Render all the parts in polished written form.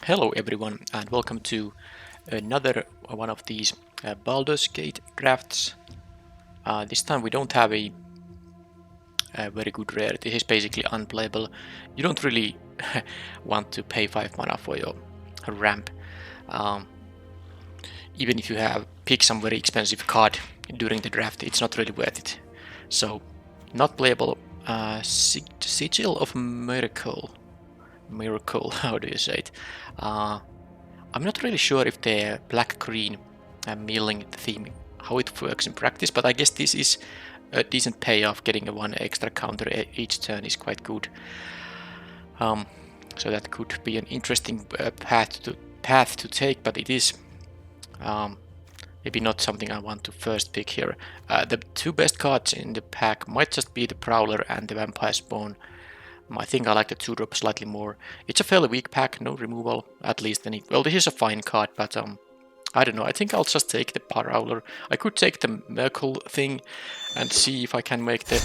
Hello everyone and welcome to another one of these Baldur's Gate drafts. This time we don't have a very good rare. This is basically unplayable. You don't really want to pay 5 mana for your ramp. Even if you have picked some very expensive card during the draft, it's not really worth it. So, not playable. Sigil of Miracle, how do you say it? I'm not really sure if the black-green milling theme, how it works in practice, but I guess this is a decent payoff. Getting a 1 extra counter each turn is quite good. So that could be an interesting path to take, but it is maybe not something I want to first pick here. The two best cards in the pack might just be the Prowler and the Vampire Spawn. I think I like the 2-drop slightly more. It's a fairly weak pack, no removal, at least any. Well, this is a fine card, but I don't know. I think I'll just take the Prowler. I could take the Merkel thing and see if I can make the,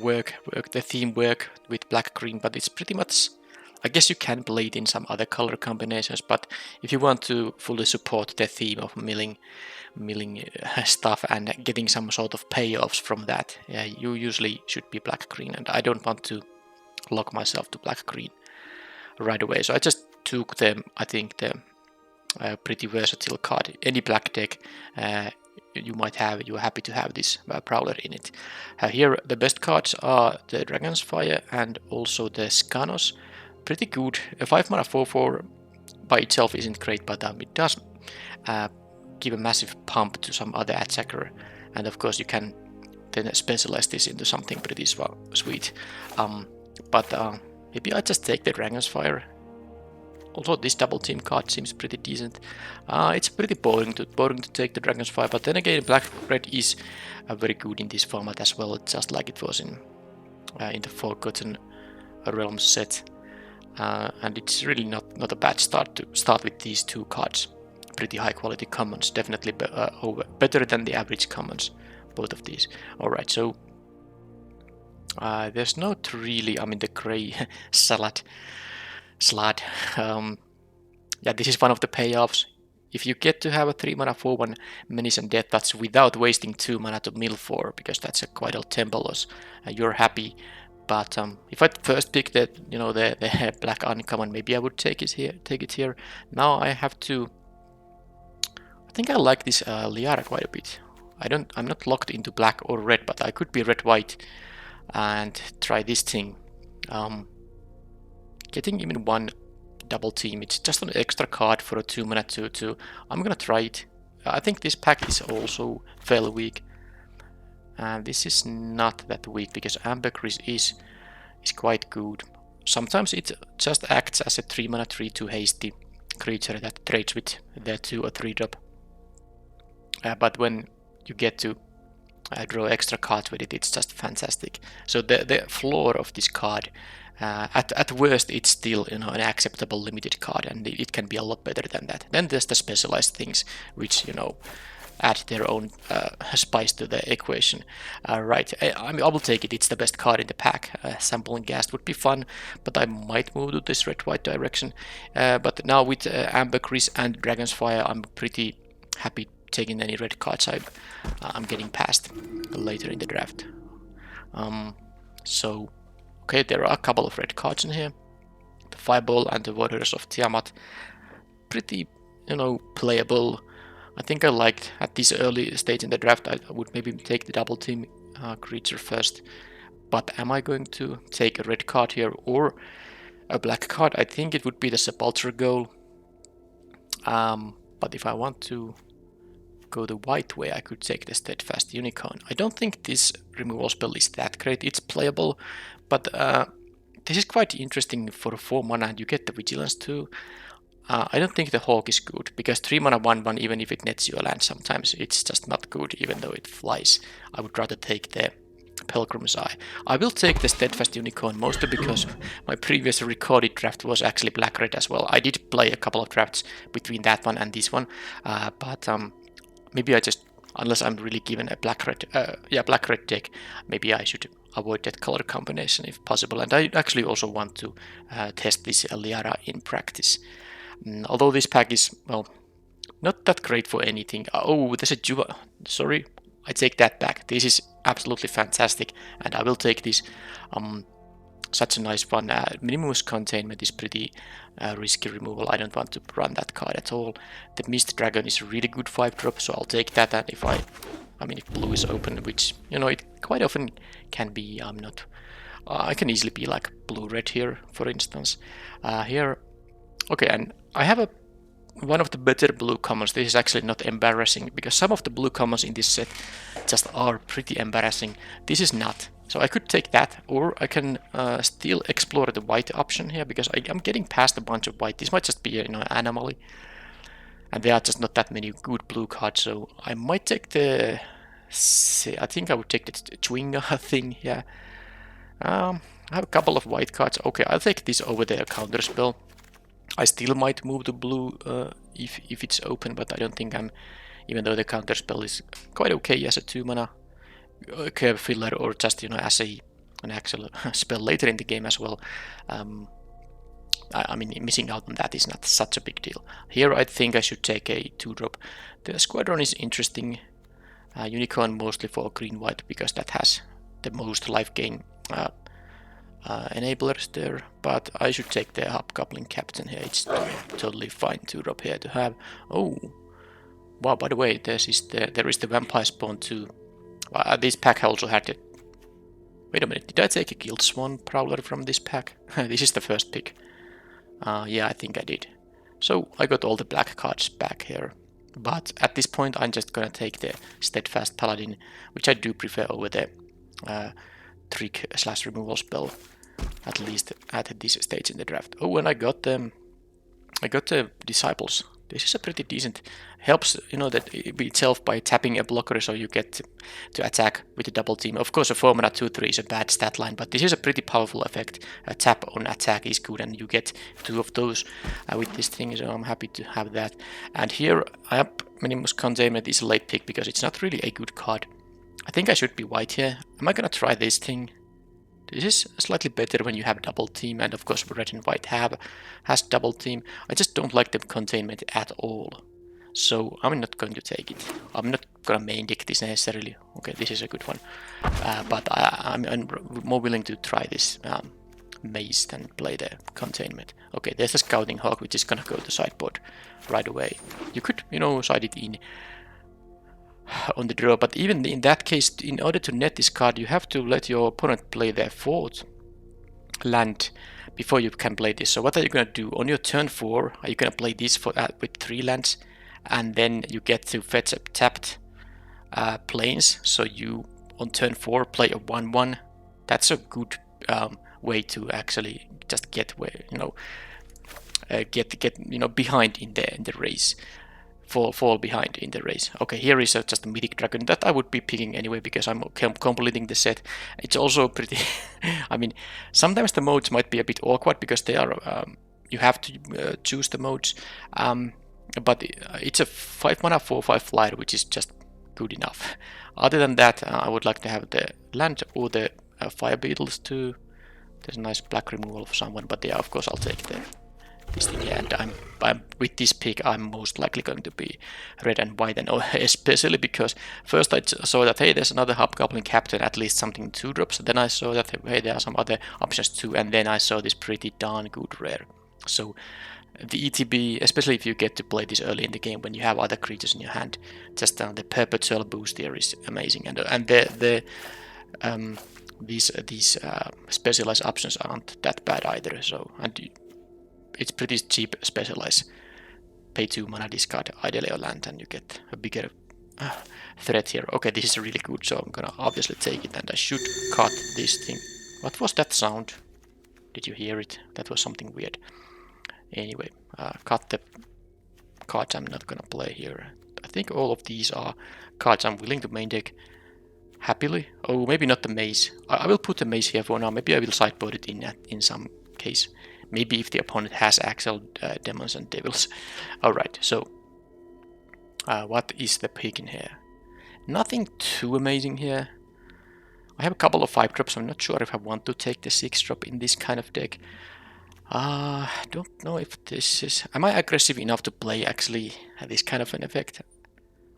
work the theme work with black-green, but it's pretty much. I guess you can play it in some other color combinations, but if you want to fully support the theme of milling stuff and getting some sort of payoffs from that, you usually should be black-green, and I don't want to lock myself to black-green right away. So I just took I think the pretty versatile card. Any black deck you might have, you're happy to have this Prowler in it. Here the best cards are the Dragon's Fire and also the Skanos. Pretty good. A 5 mana 4/4 by itself isn't great, but it does give a massive pump to some other attacker, and of course you can then specialize this into something pretty sweet. Maybe I just take the Dragon's Fire. Although this double team card seems pretty decent. It's pretty boring to take the Dragon's Fire, but then again black-red is very good in this format as well, just like it was in the Forgotten Realms set. And it's really not a bad start to start with these two cards. Pretty high quality commons, definitely better than the average commons, both of these. Alright, so there's not really, the grey slad. This is one of the payoffs. If you get to have a 3 mana 4/1 Menace and Death, that's without wasting 2 mana to mill for, because that's a quite a tempo loss. You're happy. But if I first pick the black uncommon, maybe I would take it here. Now I have to. I think I like this Liara quite a bit. I'm not locked into black or red, but I could be red-white and try this thing. Getting even one double team. It's just an extra card for a 2 mana 2/2. I'm gonna try it. I think this pack is also fairly weak. This is not that weak because Ambergris is quite good. Sometimes it just acts as a 3 mana 3/2 hasty creature that trades with their 2 or 3 drop. But when you get to draw extra cards with it, it's just fantastic. So the floor of this card, at worst, it's still an acceptable limited card, and it can be a lot better than that. Then there's the specialized things, which add their own spice to the equation. Right, I will take it. It's the best card in the pack. Sample and Ghast would be fun, but I might move to this red-white direction. But now with Ambergris and Dragon's Fire, I'm pretty happy taking any red cards I'm getting past later in the draft. So, okay, there are a couple of red cards in here. The Fireball and the Warriors of Tiamat. Pretty, playable. I think I liked at this early stage in the draft. I would maybe take the double team creature first. But am I going to take a red card here or a black card? I think it would be the Sepulchre Goal. But if I want to go the white way, I could take the Steadfast Unicorn. I don't think this removal spell is that great. It's playable, but this is quite interesting for 4 mana and you get the Vigilance too. I don't think the Hawk is good, because 3 mana 1/1, even if it nets you a land, sometimes it's just not good, even though it flies. I would rather take the Pilgrim's Eye. I will take the Steadfast Unicorn, mostly because my previous recorded draft was actually black-red as well. I did play a couple of drafts between that one and this one, but maybe I just, unless I'm really given a black-red deck, maybe I should avoid that color combination if possible. And I actually also want to test this Liara in practice. Although this pack is, well, not that great for anything. Oh, there's a Juba. Sorry, I take that back. This is absolutely fantastic, and I will take this. Such a nice one. Minimus Containment is pretty risky removal. I don't want to run that card at all. The Mist Dragon is a really good 5-drop, so I'll take that. And if if blue is open, which, you know, it quite often can be, I can easily be like blue-red here, for instance. Here, okay, and I have one of the better blue commons. This is actually not embarrassing, because some of the blue commons in this set just are pretty embarrassing. This is not. So I could take that, or I can still explore the white option here, because I'm getting past a bunch of white. This might just be an anomaly, and there are just not that many good blue cards. So I might take the, I think I would take the Chwinga thing. Yeah, I have a couple of white cards. Okay, I'll take this over the counter spell. I still might move to blue if it's open, but I don't think I'm, even though the counter spell is quite okay as a 2-mana curve filler, or just, as an actual spell later in the game as well. I mean, missing out on that is not such a big deal. Here I think I should take a 2-drop. The Squadron is interesting. Unicorn mostly for green-white, because that has the most life gain enablers there, but I should take the Hobgoblin Captain here. It's totally fine 2-drop here to have. Oh, wow, by the way, there is the Vampire Spawn too. This pack also had it. Wait a minute, did I take a Guild Swan Prowler from this pack? This is the first pick. Yeah, I think I did. So I got all the black cards back here. But at this point I'm just gonna take the Steadfast Paladin, which I do prefer over the trick/removal spell, at least at this stage in the draft. Oh, and I got the Disciples. This is a pretty decent, helps, that itself by tapping a blocker, so you get to attack with a double team. Of course, a 4-mana 2/3 is a bad stat line, but this is a pretty powerful effect. A tap on attack is good, and you get 2 of those with this thing, so I'm happy to have that. And here, Minimus Containment is a late pick, because it's not really a good card. I think I should be white here. Am I gonna try this thing? This is slightly better when you have double team, and of course red and white has double team. I just don't like the containment at all, so I'm not going to take it. I'm not gonna main deck this necessarily. Okay, this is a good one, but I'm more willing to try this maze than play the containment. Okay, there's a Scouting Hawk, which is gonna go to sideboard right away. You could, side it in on the draw, but even in that case, in order to net this card, you have to let your opponent play their 4th land before you can play this. So what are you going to do on your turn 4? Are you going to play this with 3 lands, and then you get to fetch a tapped planes, so you on turn 4 play a 1/1? That's a good way to actually just get behind in the race. Fall behind in the race. Okay, here is just a Mythic Dragon that I would be picking anyway, because I'm completing the set. It's also pretty I mean, sometimes the modes might be a bit awkward, because they are you have to choose the modes, but it's a 5-mana 4/5 flyer, which is just good enough. Other than that, I would like to have the land or the Fire Beetles too. There's a nice black removal of someone, but yeah, of course I'll take this thing, yeah, and I'm with this pick I'm most likely going to be red and white, and especially because first I saw that, hey, there's another Hobgoblin Captain, at least something 2-drops. Then I saw that, hey, there are some other options too, and then I saw this pretty darn good rare. So the ETB, especially if you get to play this early in the game when you have other creatures in your hand, just the perpetual boost here is amazing, and these specialized options aren't that bad either. So, and it's pretty cheap specialize. Pay 2 mana, discard ideally a land, and you get a bigger threat here. Okay, this is really good, so I'm gonna obviously take it, and I should cut this thing. What was that sound? Did you hear it? That was something weird. Anyway, cut the cards I'm not gonna play here. I think all of these are cards I'm willing to main deck happily. Oh, maybe not the maze. I will put the maze here for now. Maybe I will sideboard it in some case. Maybe if the opponent has actual demons and devils. Alright, so what is the pick in here? Nothing too amazing here. I have a couple of 5 drops. I'm not sure if I want to take the 6 drop in this kind of deck. I don't know if this is... Am I aggressive enough to play actually this kind of an effect?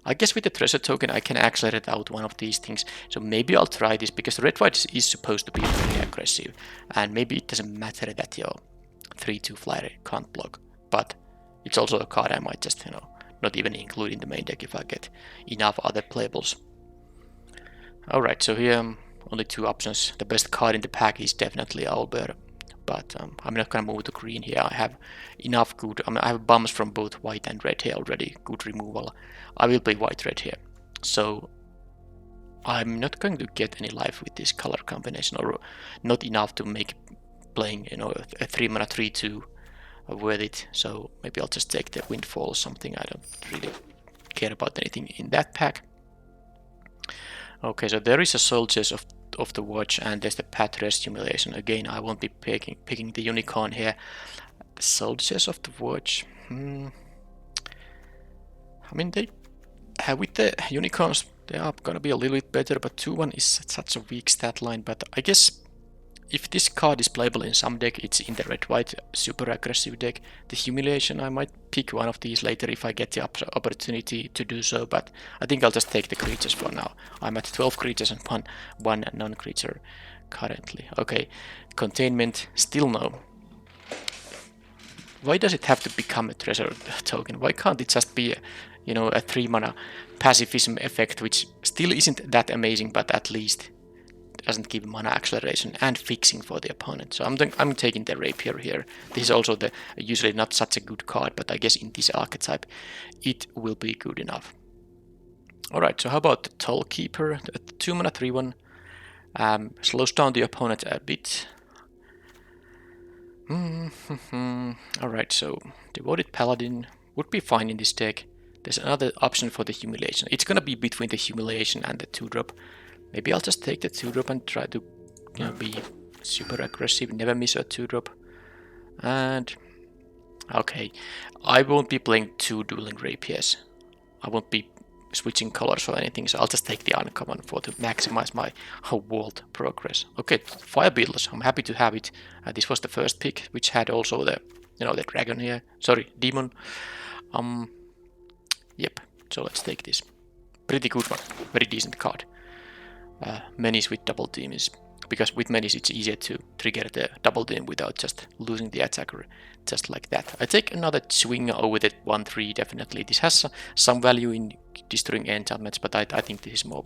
I guess with the treasure token I can accelerate out one of these things. So maybe I'll try this because red-white is supposed to be very aggressive. And maybe it doesn't matter that your 3-2 flyer can't block. But it's also a card I might just, not even include in the main deck if I get enough other playables. Alright, so here only 2 options. The best card in the pack is definitely Owlbear. But I'm not gonna move to green here. I have enough good. I have bums from both white and red here already. Good removal. I will play white-red here. So I'm not going to get any life with this color combination, or not enough to make playing, a 3-mana 3-2 worth it. So maybe I'll just take the Windfall or something. I don't really care about anything in that pack. Okay, so there is a Soldiers of the Watch, and there's the Path Rest Humiliation. Again, I won't be picking the Unicorn here. The Soldiers of the Watch. I mean, they with the Unicorns, they are gonna be a little bit better, but 2-1 is such a weak stat line. But I guess if this card is playable in some deck, it's in the red-white super aggressive deck. The Humiliation, I might pick one of these later if I get the opportunity to do so, but I think I'll just take the creatures for now. I'm at 12 creatures and one non-creature currently. Okay, Containment, still no. Why does it have to become a treasure token? Why can't it just be a 3-mana pacifism effect, which still isn't that amazing, but at least doesn't give mana acceleration and fixing for the opponent. So I'm taking the Rapier here. This is also usually not such a good card, but I guess in this archetype it will be good enough. Alright, so how about the Tollkeeper? The 2-mana 3-1 slows down the opponent a bit. Alright, so Devoted Paladin would be fine in this deck. There's another option for the Humiliation. It's gonna be between the Humiliation and the 2-drop. Maybe I'll just take the 2-drop and try to be super aggressive, never miss a 2-drop. And okay, I won't be playing 2 Dueling Rapiers. I won't be switching colors or anything, so I'll just take the uncommon to maximize my world progress. Okay, Fire Beetles, I'm happy to have it. This was the first pick, which had also the the dragon here. Sorry, demon. Yep. So let's take this. Pretty good one. Very decent card. Menace with double team is because with Menace it's easier to trigger the double team without just losing the attacker just like that. I take another swing over the 1-3 definitely. This has some value in destroying enchantments, but I think this is more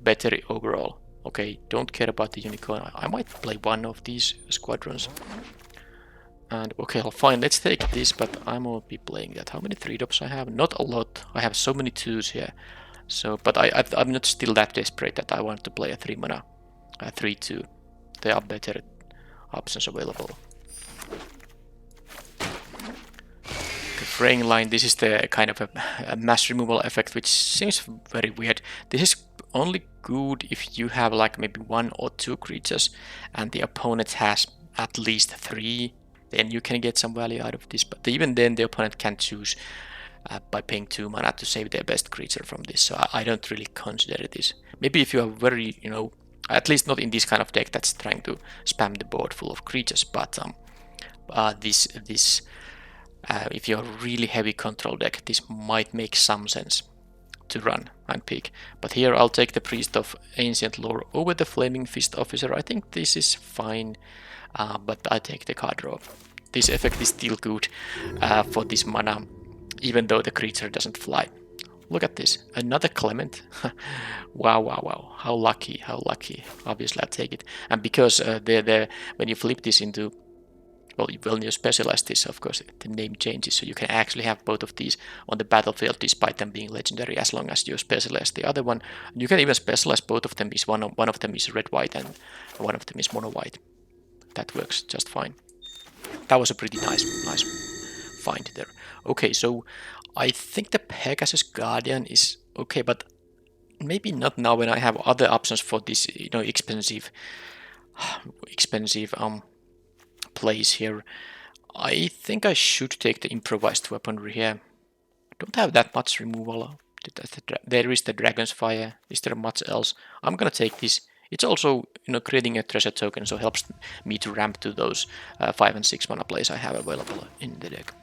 better overall. Okay, don't care about the Unicorn. I might play one of these squadrons. And okay, fine, let's take this, but I won't be playing that. How many 3-drops I have? Not a lot. I have so many 2s here. So, but I'm not still that desperate that I want to play a 3-mana 3-2. There are better options available. Okay, Fraying Line, this is the kind of a mass removal effect, which seems very weird. This is only good if you have like maybe 1 or 2 creatures and the opponent has at least 3. Then you can get some value out of this, but even then the opponent can choose by paying 2 mana to save their best creature from this, so I don't really consider this. Maybe if you are very, at least not in this kind of deck that's trying to spam the board full of creatures, but if you're a really heavy control deck, this might make some sense to run and pick. But here I'll take the Priest of Ancient Lore over the Flaming Fist Officer. I think this is fine, but I take the card draw. This effect is still good for this mana, even though the creature doesn't fly. Look at this, another Clement. Wow, how lucky. Obviously I take it. And because when you flip this into, well, when you specialize this, of course the name changes, so you can actually have both of these on the battlefield despite them being legendary, as long as you specialize the other one. You can even specialize both of them. One of them is red-white and one of them is mono-white. That works just fine. That was a pretty nice find there. Okay, so I think the Pegasus Guardian is okay, but maybe not now when I have other options for this, expensive plays here. I think I should take the Improvised Weaponry here. I don't have that much removal. There is the Dragon's Fire. Is there much else? I'm gonna take this It's also, creating a treasure token, so helps me to ramp to those 5 and 6 mana plays I have available in the deck.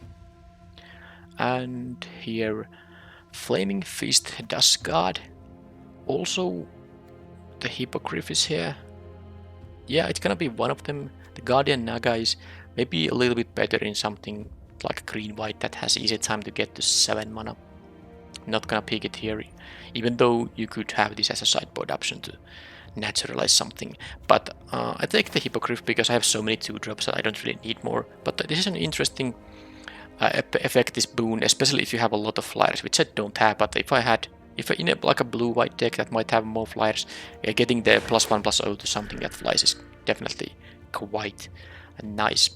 And here, Flaming Fist Dust God. Also, the Hippogriff is here. Yeah, it's gonna be one of them. The Guardian Naga is maybe a little bit better in something like green-white that has easy time to get to 7 mana. Not gonna pick it here, even though you could have this as a sideboard option to naturalize something. But I take the Hippogriff because I have so many 2-drops that I don't really need more. But this is an interesting effect, this boon, especially if you have a lot of flyers, which I don't have. But if in like a blue-white deck that might have more flyers, getting the +1/+0 to something that flies is definitely quite nice.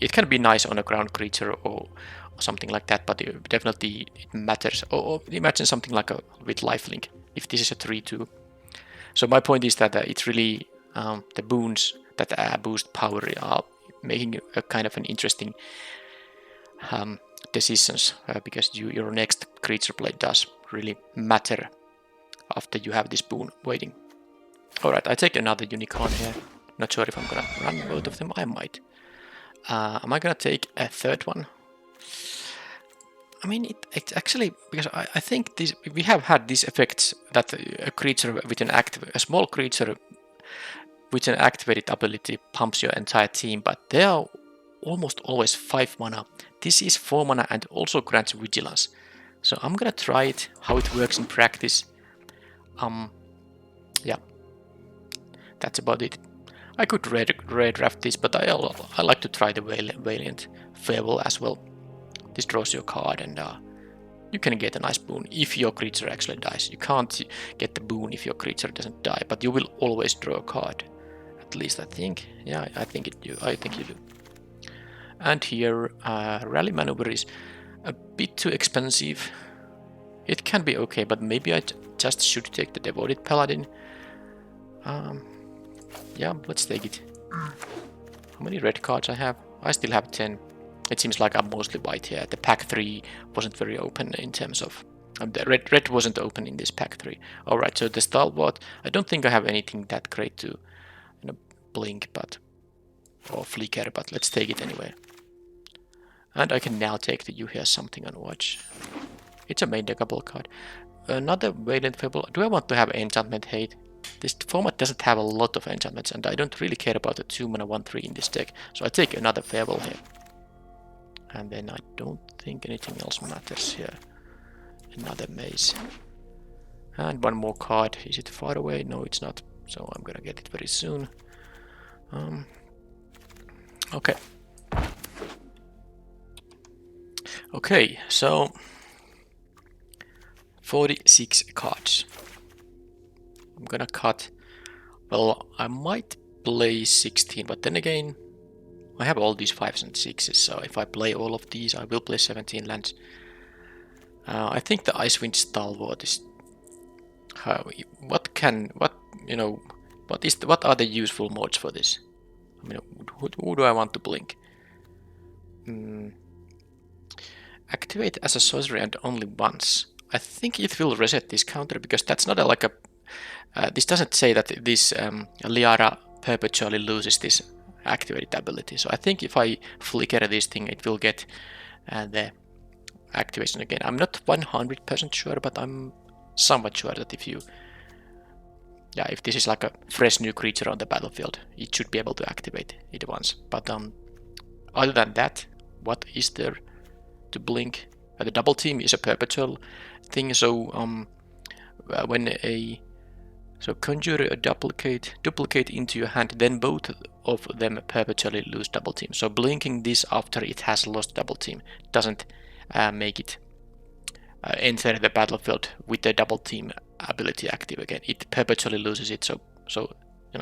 It can be nice on a ground creature or something like that, but definitely it matters. Or imagine something like with lifelink, if this is a 3/2. So my point is that it's really the boons that boost power are making a kind of an interesting decisions, because your next creature play does really matter after you have this boon waiting. Alright, I take another unicorn here. Not sure if I'm gonna run both of them. I might. Am I gonna take a third one? I mean, it's actually, because I think we have had these effects that a creature with a small creature with an activated ability pumps your entire team, but they are almost always 5 mana. This is 4 mana and also grants vigilance. So I'm gonna try it, how it works in practice. Yeah, that's about it. I could red draft this, but I like to try the Valiant Farewell as well. This draws your card, and you can get a nice boon if your creature actually dies. You can't get the boon if your creature doesn't die, but you will always draw a card. At least I think. Yeah, I think you do. And here, Rally Maneuver is a bit too expensive. It can be okay, but maybe I just should take the Devoted Paladin. Yeah, let's take it. How many red cards I have? I still have 10. It seems like I'm mostly white here. The pack 3 wasn't very open in terms of... the red wasn't open in this pack 3. Alright, so the Stalwart, I don't think I have anything that great to blink or flicker, but let's take it anyway. And I can now take the You Hear Something on Watch. It's a main deckable card. Another Valiant Fable. Do I want to have Enchantment Hate? This format doesn't have a lot of enchantments, and I don't really care about the 2 mana 1/3 in this deck, so I take another Farewell here. And then I don't think anything else matters here. Another Maze. And one more card. Is it far away? No, it's not. So I'm gonna get it very soon. Okay. Okay, so 46 cards. I'm gonna cut. Well, I might play 16, but then again, I have all these 5s and 6s, so if I play all of these, I will play 17 lands. I think the Icewind Stalwart is... what are the useful modes for this? I mean, who do I want to blink? Activate as a sorcery and only once. I think it will reset this counter, because that's not like a... this doesn't say that this Liara perpetually loses this activated ability. So I think if I flicker this thing, it will get the activation again. I'm not 100% sure, but I'm somewhat sure that if this is like a fresh new creature on the battlefield, it should be able to activate it once. But other than that, what is there to blink? The double team is a perpetual thing, so conjure a duplicate into your hand, then both of them perpetually lose double team. So blinking this after it has lost double team doesn't make it enter the battlefield with the double team ability active again. It perpetually loses it. So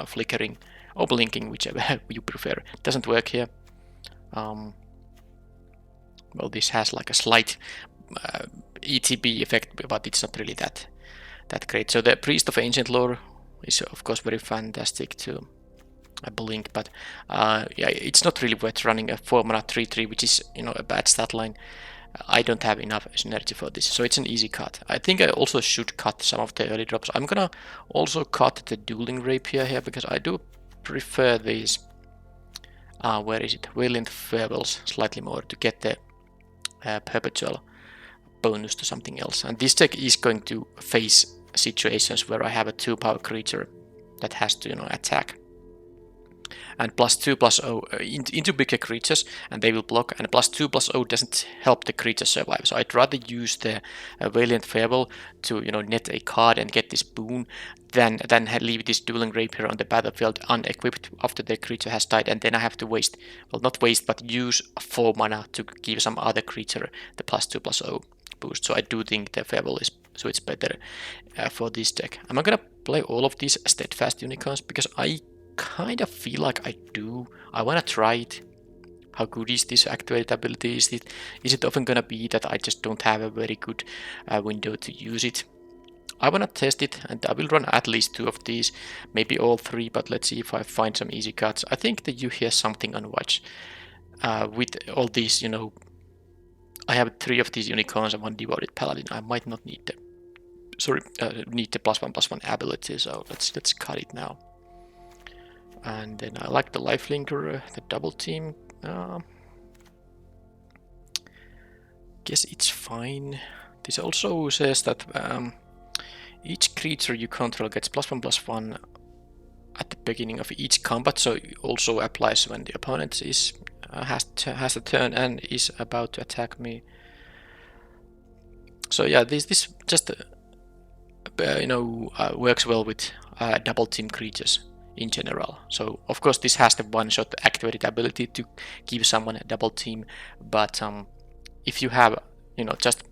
flickering or blinking, whichever you prefer, doesn't work here. Well, this has like a slight ETB effect, but it's not really that great. So the Priest of Ancient Lore is of course very fantastic to blink, but yeah, it's not really worth running a 4 mana 3/3, which is a bad stat line. I don't have enough synergy for this, so it's an easy cut. I think I also should cut some of the early drops. I'm gonna also cut the dueling rapier here because I do prefer these. Where is it? Valiant Farewells slightly more to get the perpetual bonus to something else. And this deck is going to face situations where I have a 2-power creature that has to, attack. And +2/+0 into bigger creatures, and they will block. And +2/+0 doesn't help the creature survive. So I'd rather use the Valiant Farewell to, net a card and get this boon, than leave this dueling rapier on the battlefield unequipped after the creature has died, and then I have to waste, well, not waste, but use 4 mana to give some other creature the +2/+0 boost. So I do think the Farewell is so it's better for this deck. I'm not gonna play all of these Steadfast Unicorns because I kind of feel like I do. I want to try it. How good is this activated ability? Is it often gonna be that I just don't have a very good window to use it? I want to test it, and I will run at least 2 of these, maybe all 3, but let's see if I find some easy cuts. I think that you hear something on watch with all these, I have 3 of these unicorns and 1 devoted paladin. I might not need the need the +1/+1 ability, so let's cut it now. And then I like the lifelinker, the double team. Guess it's fine. This also says that each creature you control gets +1/+1 at the beginning of each combat, so it also applies when the opponent has a turn and is about to attack me. So yeah, this just works well with double team creatures in general. So of course this has the one-shot activated ability to give someone a double team, but if you have just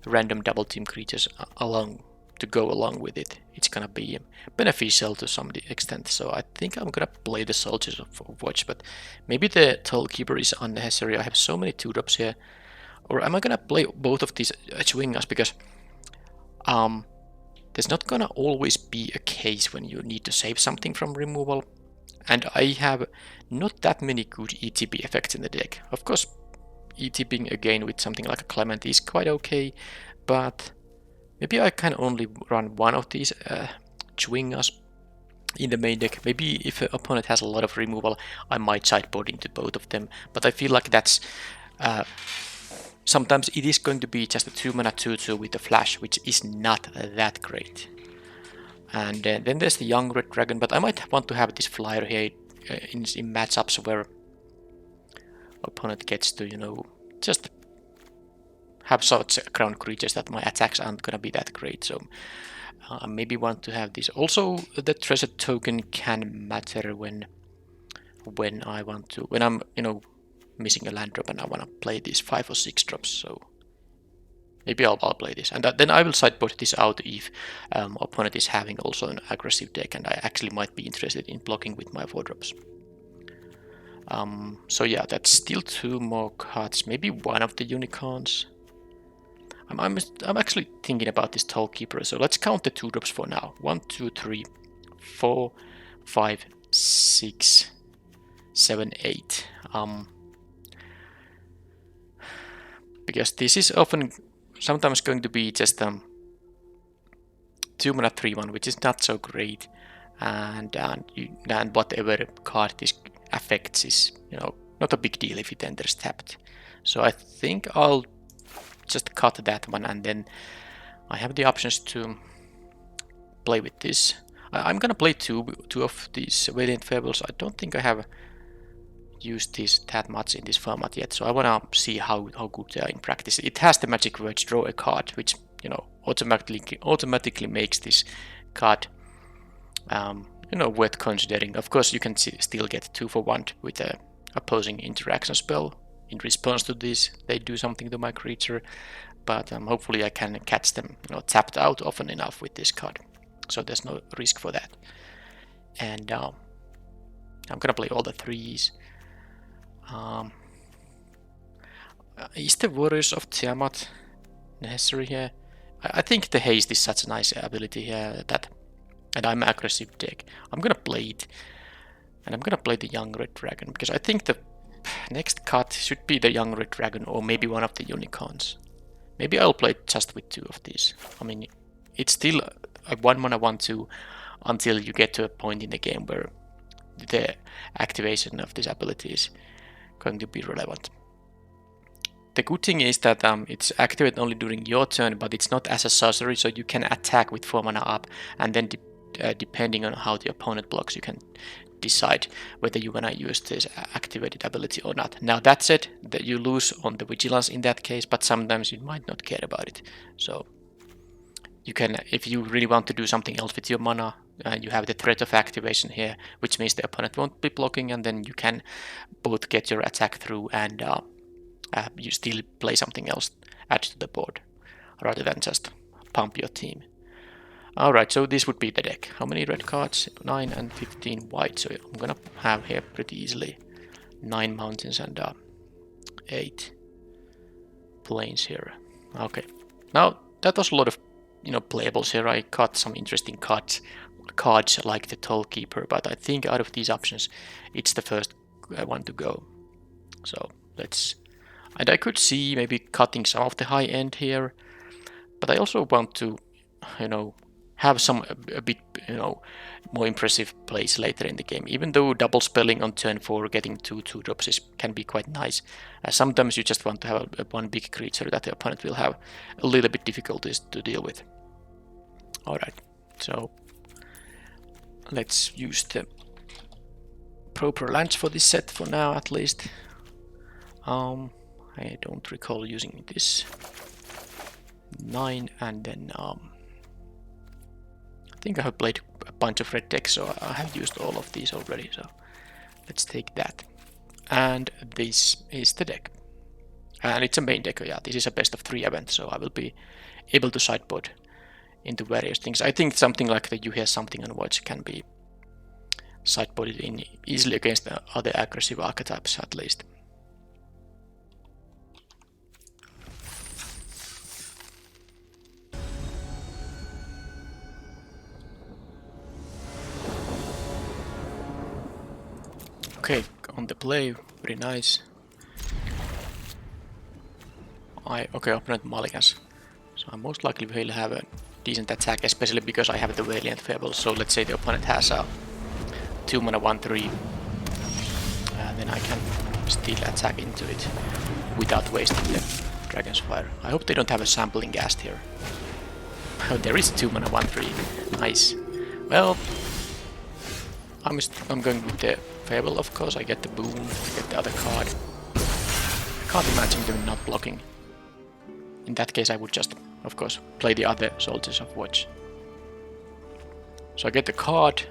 random double team creatures to go along with it, it's gonna be beneficial to some extent. So I think I'm gonna play the Soldiers of Watch, but maybe the Tollkeeper is unnecessary. I have so many 2-drops here. Or am I gonna play both of these Chwingas, because there's not gonna always be a case when you need to save something from removal, and I have not that many good ETB effects in the deck. Of course, ETBing again with something like a Clement is quite okay, but maybe I can only run 1 of these Chwingas in the main deck. Maybe if an opponent has a lot of removal, I might sideboard into both of them, but I feel like that's sometimes it is going to be just a 2-mana 2/2 with a flash, which is not that great. And then there's the Young Red Dragon, but I might want to have this flyer here in matchups where opponent gets to, just have such ground creatures that my attacks aren't gonna be that great. So I maybe want to have this. Also, the treasure token can matter when I'm missing a land drop and I want to play these 5 or 6 drops. So maybe I'll play this, and then I will sideboard this out if opponent is having also an aggressive deck, and I actually might be interested in blocking with my 4 drops. So yeah, that's still 2 more cards. Maybe 1 of the unicorns. I'm actually thinking about this Tollkeeper, so let's count the 2 drops for now. 1, 2, 3, 4, 5, 6, 7, 8. Because this is sometimes going to be just 2-mana 3/1, which is not so great, and whatever card this affects is not a big deal if it enters tapped. So I think I'll just cut that one, and then I have the options to play with this. I'm gonna play two of these Valiant Fables. I don't think I have used this that much in this format yet, so I wanna see how good they are in practice. It has the magic words draw a card, which automatically makes this card worth considering. Of course, you can still get 2 for 1 with a opposing interaction spell. In response to this, they do something to my creature, but hopefully I can catch them tapped out often enough with this card, so there's no risk for that. And I'm gonna play all the 3s. Is the Warriors of Tiamat necessary here? I think the haste is such a nice ability here and I'm aggressive deck. I'm gonna play it, and I'm gonna play the Young Red Dragon because I think the next cut should be the young red dragon or maybe one of the unicorns. Maybe I'll play just with 2 of these. I mean, it's still a 1 mana 1/2 until you get to a point in the game where the activation of this ability is going to be relevant. The good thing is that it's activated only during your turn, but it's not as a sorcery, so you can attack with 4 mana up, and then depending on how the opponent blocks, you can decide whether you're gonna use this activated ability or not. Now that said, that you lose on the vigilance in that case, but sometimes you might not care about it. So you can, if you really want to do something else with your mana, you have the threat of activation here, which means the opponent won't be blocking, and then you can both get your attack through and you still play something else, add to the board, rather than just pump your team. Alright, so this would be the deck. How many red cards? 9 and 15 white, so I'm gonna have here pretty easily 9 mountains and 8 plains here. Okay, now that was a lot of playables here. I got some interesting cards like the Toll Keeper, but I think out of these options it's the first one to go. So and I could see maybe cutting some of the high end here, but I also want to have some a bit more impressive plays later in the game. Even though double spelling on turn 4, getting 2 drops can be quite nice. Sometimes you just want to have one big creature that the opponent will have a little bit difficulties to deal with. Alright, so let's use the proper lands for this set for now at least. I don't recall using this 9, and then I think I have played a bunch of red decks, so I have used all of these already, so let's take that. And this is the deck. And it's a main deck, yeah, this is a best of 3 event, so I will be able to sideboard into various things. I think something like the You Hear Something on Watch can be sideboarded in easily against the other aggressive archetypes at least. Okay, on the play, very nice. Okay, opponent mulligans. So I most likely will have a decent attack, especially because I have the Valiant Fable. So let's say the opponent has a 2 mana 1/3, then I can still attack into it without wasting the Dragon's Fire. I hope they don't have a Sampling Ghast here. Oh, there is 2 mana 1/3. Nice. Well, I'm going with the Fable, of course. I get the boon, I get the other card. I can't imagine them not blocking. In that case, I would just, of course, play the other Soldiers of Watch. So I get the card,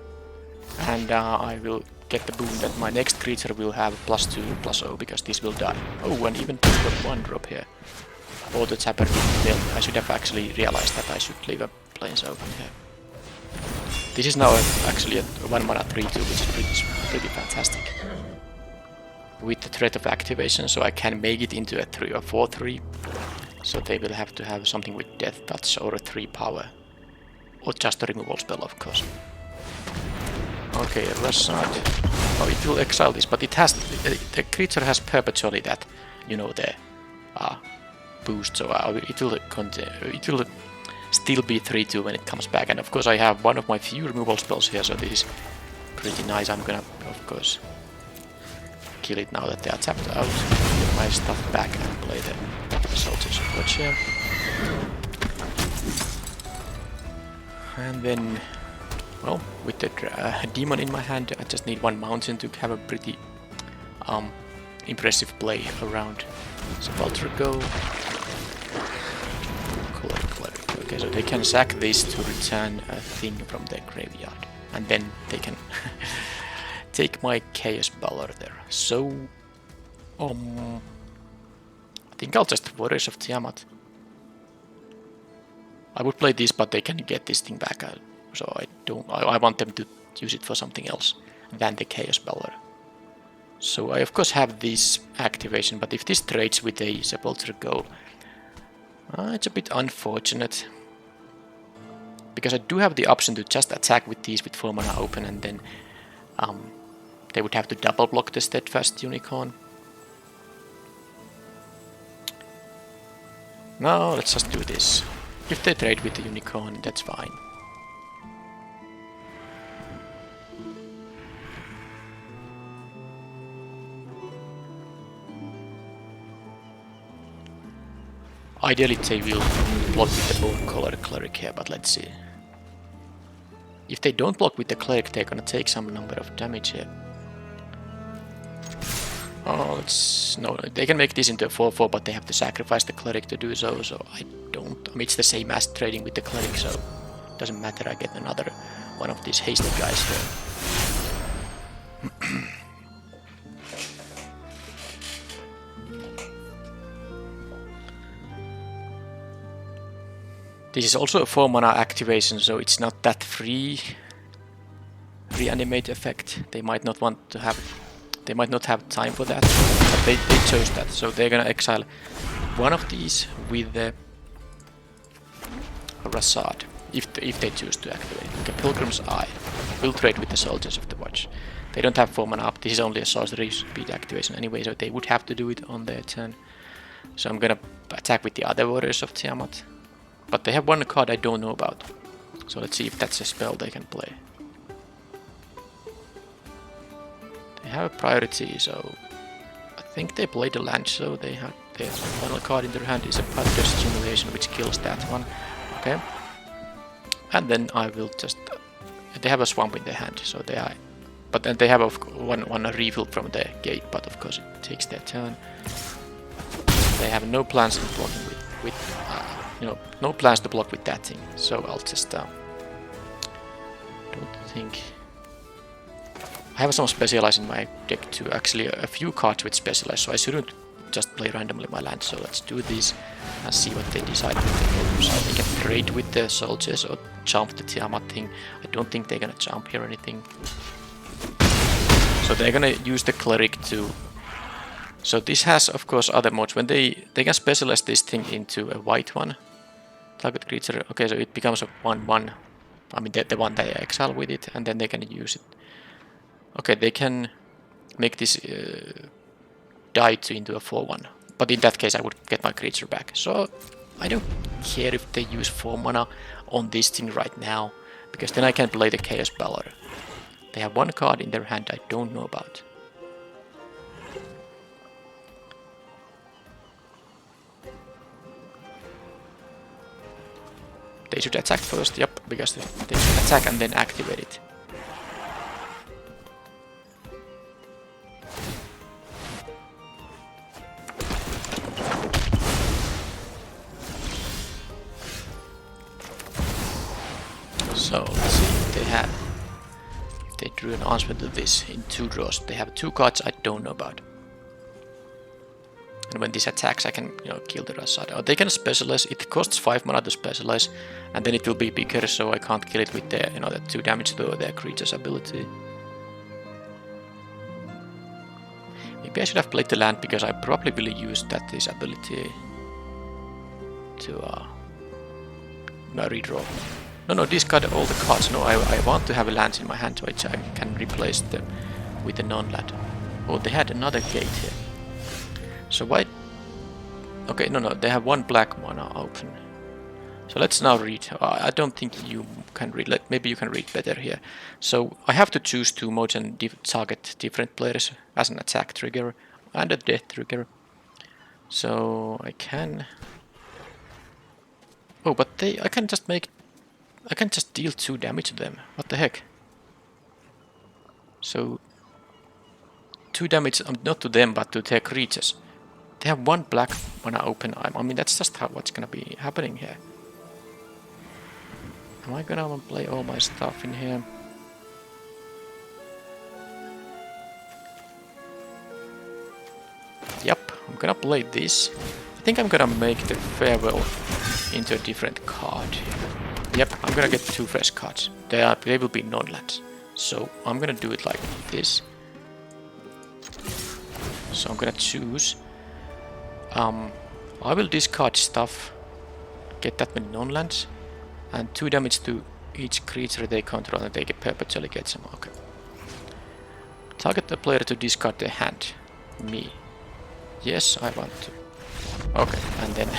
and I will get the boon that my next creature will have +2/+0 because this will die. Oh, and even got 1 drop here. All that's happened. I should have actually realized that I should leave a plains open here. This is now actually a 1 mana 3/2, which is pretty fantastic. With the threat of activation, so I can make it into a 3 or 4/3. So they will have to have something with Death Touch or a 3 power. Or just a removal spell, of course. Okay, Rushard. Oh, it will exile this, but it has the creature has perpetually that, the boost. So it will still be 3/2 when it comes back. And of course, I have one of my few removal spells here, so this is pretty nice. I'm gonna, of course, kill it now that they are tapped out. Get my stuff back and play the Soldiers of Watch here. And then, well, with the demon in my hand, I just need 1 mountain to have a pretty impressive play around. So Baldur go. Okay, so they can sack this to return a thing from their graveyard. And then they can take my Chaos Baldur there. So, I think I'll just Warriors of Tiamat. I would play this, but they can get this thing back. So I want them to use it for something else than the Chaos Baldur. So I of course have this activation, but if this trades with a Sepulchre Go, it's a bit unfortunate. Because I do have the option to just attack with these with 4 mana open, and then they would have to double block the Steadfast Unicorn. No, let's just do this. If they trade with the unicorn, that's fine. Ideally they will block with the bone color cleric here, but let's see. If they don't block with the cleric, they're gonna take some number of damage here. Oh, no, they can make this into a 4-4, but they have to sacrifice the cleric to do so, so I mean, it's the same as trading with the cleric, so it doesn't matter, I get another one of these hasty guys here. This is also a 4 mana activation, so it's not that free reanimate effect. They might not want to have, they might not have time for that, but they chose that. So they're gonna exile one of these with the Rasad, if they choose to activate. Okay, Pilgrim's Eye will trade with the Soldiers of the Watch. They don't have 4 mana up. This is only a sorcery speed activation anyway, so they would have to do it on their turn. So I'm gonna attack with the other Warriors of Tiamat. But they have one card I don't know about. So let's see if that's a spell they can play. They have a priority, so I think they played the land, so they have their final card in their hand is a Baldur Stimulation, which kills that one. Okay. And then I will just... they have a swamp in their hand, so they are... But then they have one refill from the gate, but of course it takes their turn. They have no plans in blocking with you know, no plans to block with that thing, so I'll just don't think... I have some Specialize in my deck too, actually a few cards with Specialize, so I shouldn't just play randomly my land, so let's do this and see what they decide with the problems. So they can trade with the Soldiers or jump the Tiamat thing. I don't think they're gonna jump here or anything. So they're gonna use the Cleric to... So this has, of course, other modes. When they can specialize this thing into a white one. Target creature. Okay, so it becomes a 1/1. I mean, the one they exile with it, and then they can use it. Okay, they can make this die into a 4/1. But in that case, I would get my creature back. So I don't care if they use 4 mana on this thing right now, because then I can play the Chaos Baldur. They have one card in their hand I don't know about. They should attack first, yep, because they should attack and then activate it. So let's see if they have... if they drew an answer to this in 2 draws. They have 2 cards I don't know about. And when this attacks, I can, you know, kill the Rasad. Or they can specialize. It costs 5 mana to specialize, and then it will be bigger, so I can't kill it with the, you know, the 2 damage to their creature's ability. Maybe I should have played the land, because I probably will use this ability to redraw. No, discard all the cards. No, I want to have a land in my hand, which I can replace them with a non-land. Oh, they had another gate here. So why... okay, no, they have 1 black mana open. So let's now read. I don't think you can read. Maybe you can read better here. So I have to choose 2 modes and target different players as an attack trigger and a death trigger. So I can... oh, but I can just deal 2 damage to them. What the heck? So 2 damage, not to them, but to their creatures. They have 1 black mana open. I mean, that's just what's gonna be happening here. Am I gonna play all my stuff in here? Yep, I'm gonna play this. I think I'm gonna make the Farewell into a different card. Yep, I'm gonna get 2 fresh cards. They will be non-lands. So I'm gonna do it like this. So I'm gonna choose. I will discard stuff, get that many non-lands, and 2 damage to each creature they control, and they perpetually get some. Okay. Target the player to discard their hand. Me. Yes, I want to. Okay, and then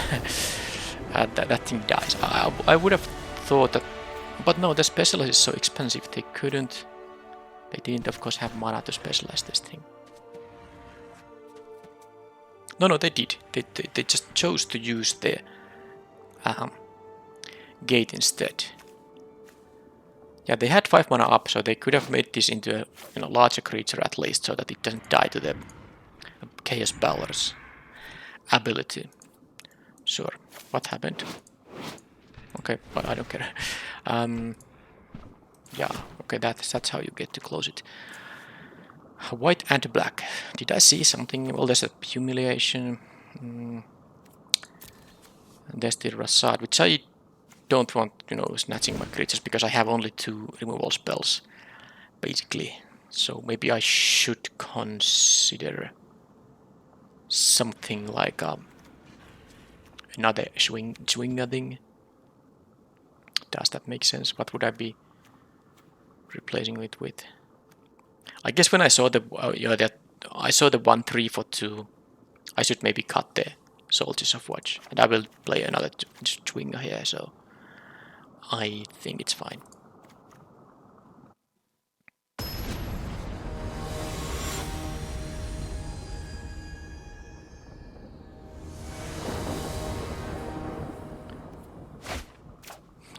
that thing dies. I would have thought that, but no, the specialist is so expensive. They didn't of course have mana to specialize this thing. No, they did. They just chose to use the gate instead. Yeah, they had 5 mana up, so they could have made this into a larger creature at least, so that it doesn't die to the Chaos Baldur's ability. Sure. What happened? Okay, but I don't care. Yeah, okay, that's how you get to close it. White and black. Did I see something? Well, there's a humiliation. There's the Rasad, which I don't want, snatching my creatures because I have only 2 removal spells, basically. So maybe I should consider something like another Schwinger thing. Does that make sense? What would I be replacing it with? I guess when I saw the I saw the 1/3 for 2, I should maybe cut the Soldiers of Watch, and I will play another Schwinger here. So I think it's fine.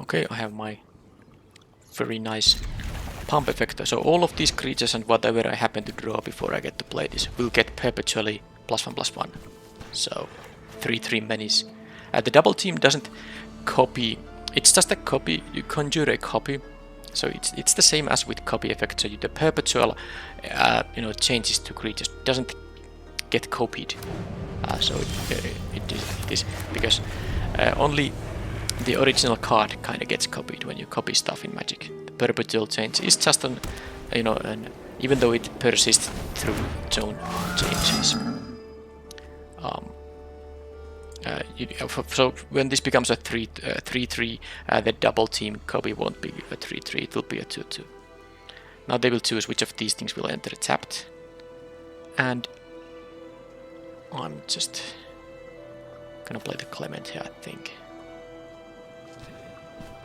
Okay, I have my very nice pump effect. So all of these creatures and whatever I happen to draw before I get to play this will get perpetually +1/+1. So 3/3 menace. The double team doesn't copy. It's just a copy. You conjure a copy. So it's the same as with copy effect. So the perpetual changes to creatures doesn't get copied. So it is because only the original card kind of gets copied when you copy stuff in Magic. The perpetual change is just even though it persists through zone changes. So when this becomes a 3/3, the double team copy won't be a 3/3, it will be a 2/2. Now they will choose which of these things will enter tapped. And I'm just gonna play the Clement here, I think.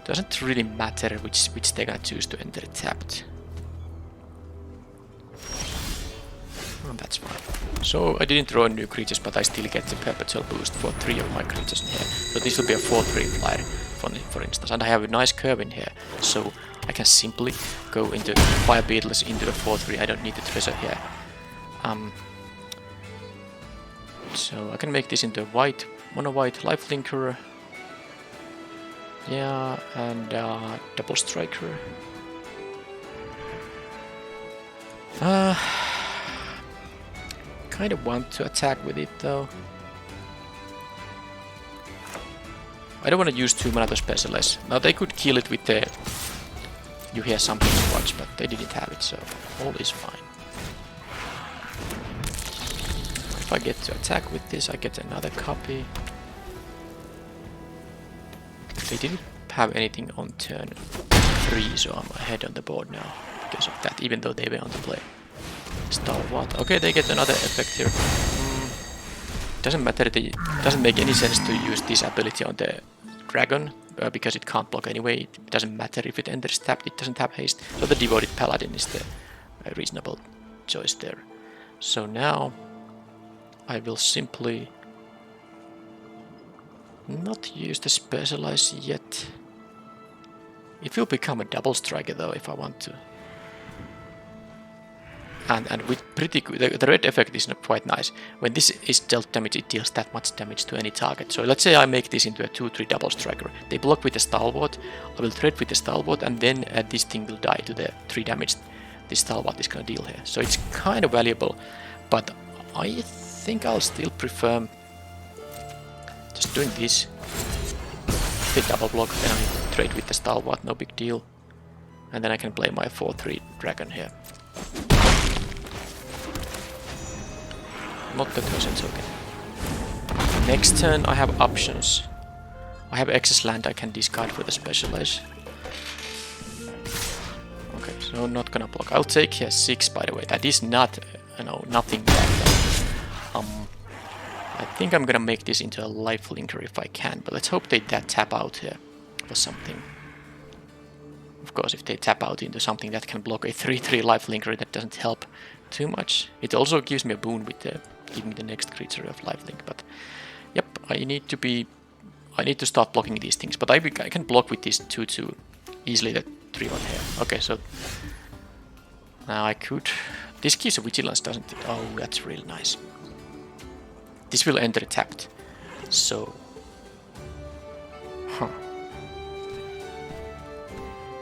Doesn't really matter which they're gonna choose to enter tapped. Oh, that's fine. So I didn't draw new creatures, but I still get the perpetual boost for 3 of my creatures in here. So this will be a 4/3 flyer, for instance. And I have a nice curve in here, so I can simply go into Fire Beetles into a 4/3. I don't need the treasure here. So I can make this into a mono white lifelinker. Yeah, and double striker. Kind of want to attack with it though. I don't want to use 2 mana to specialize. Now they could kill it with the You Hear Something to Watch, but they didn't have it, so all is fine. If I get to attack with this, I get another copy. They didn't have anything on turn 3, so I'm ahead on the board now because of that, even though they were on the play. Stalwart. Okay, they get another effect here. Doesn't matter, it doesn't make any sense to use this ability on the dragon because it can't block anyway. It doesn't matter if it enters tapped, it doesn't have haste. So the Devoted Paladin is the reasonable choice there. So now I will simply not use the specialize yet. It will become a double striker though if I want to. And with pretty good, the red effect is quite nice. When this is dealt damage, it deals that much damage to any target. So let's say I make this into a 2/3 double striker. They block with the Stalwart, I will trade with the Stalwart, and then this thing will die to the 3 damage this Stalwart is gonna deal here. So it's kind of valuable, but I think I'll still prefer just doing this. The double block, then I trade with the Stalwart, no big deal. And then I can play my 4/3 dragon here. Not the Curse token. Next turn I have options. I have excess land I can discard for the specialize. Okay, so not gonna block. I'll take here 6 by the way. That is not, nothing bad. I think I'm gonna make this into a life linker if I can, but let's hope they tap out here for something. Of course, if they tap out into something that can block a 3/3 life linker, that doesn't help too much. It also gives me a boon with giving the next creature of life link, but yep, I need to start blocking these things, but I can block with this 2/2 easily the 3/1 here. Okay, so now I could. This gives a vigilance, doesn't it? Oh, that's really nice. This will enter tapped, so. Huh.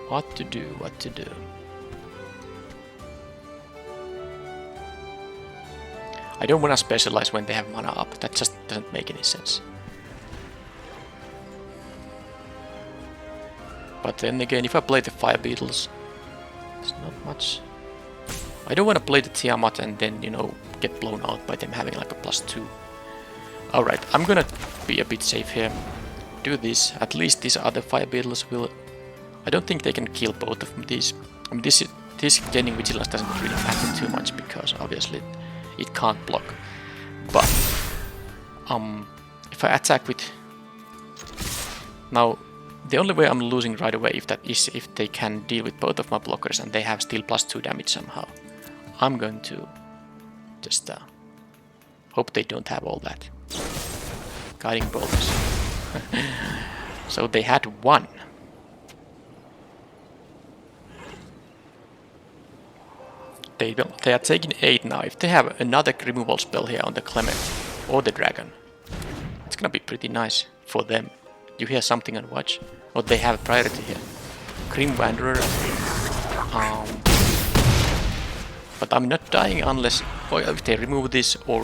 What to do, what to do. I don't want to specialize when they have mana up, that just doesn't make any sense. But then again, if I play the Fire Beetles, it's not much. I don't want to play the Tiamat and then, you know, get blown out by them having like a +2. Alright, I'm gonna be a bit safe here. Do this, at least these other Fire Beetles will... I don't think they can kill both of these. I mean, this gaining vigilance doesn't really matter too much because obviously it can't block. But if I attack with... Now, the only way I'm losing right away is if they can deal with both of my blockers and they have still +2 damage somehow. I'm going to just hope they don't have all that. Guiding bolts. So they had 1. They are taking 8 now. If they have another removal spell here on the Clement or the Dragon, it's gonna be pretty nice for them. You hear something on watch? Oh, they have priority here. Grim Wanderer. But I'm not dying unless... or if they remove this or...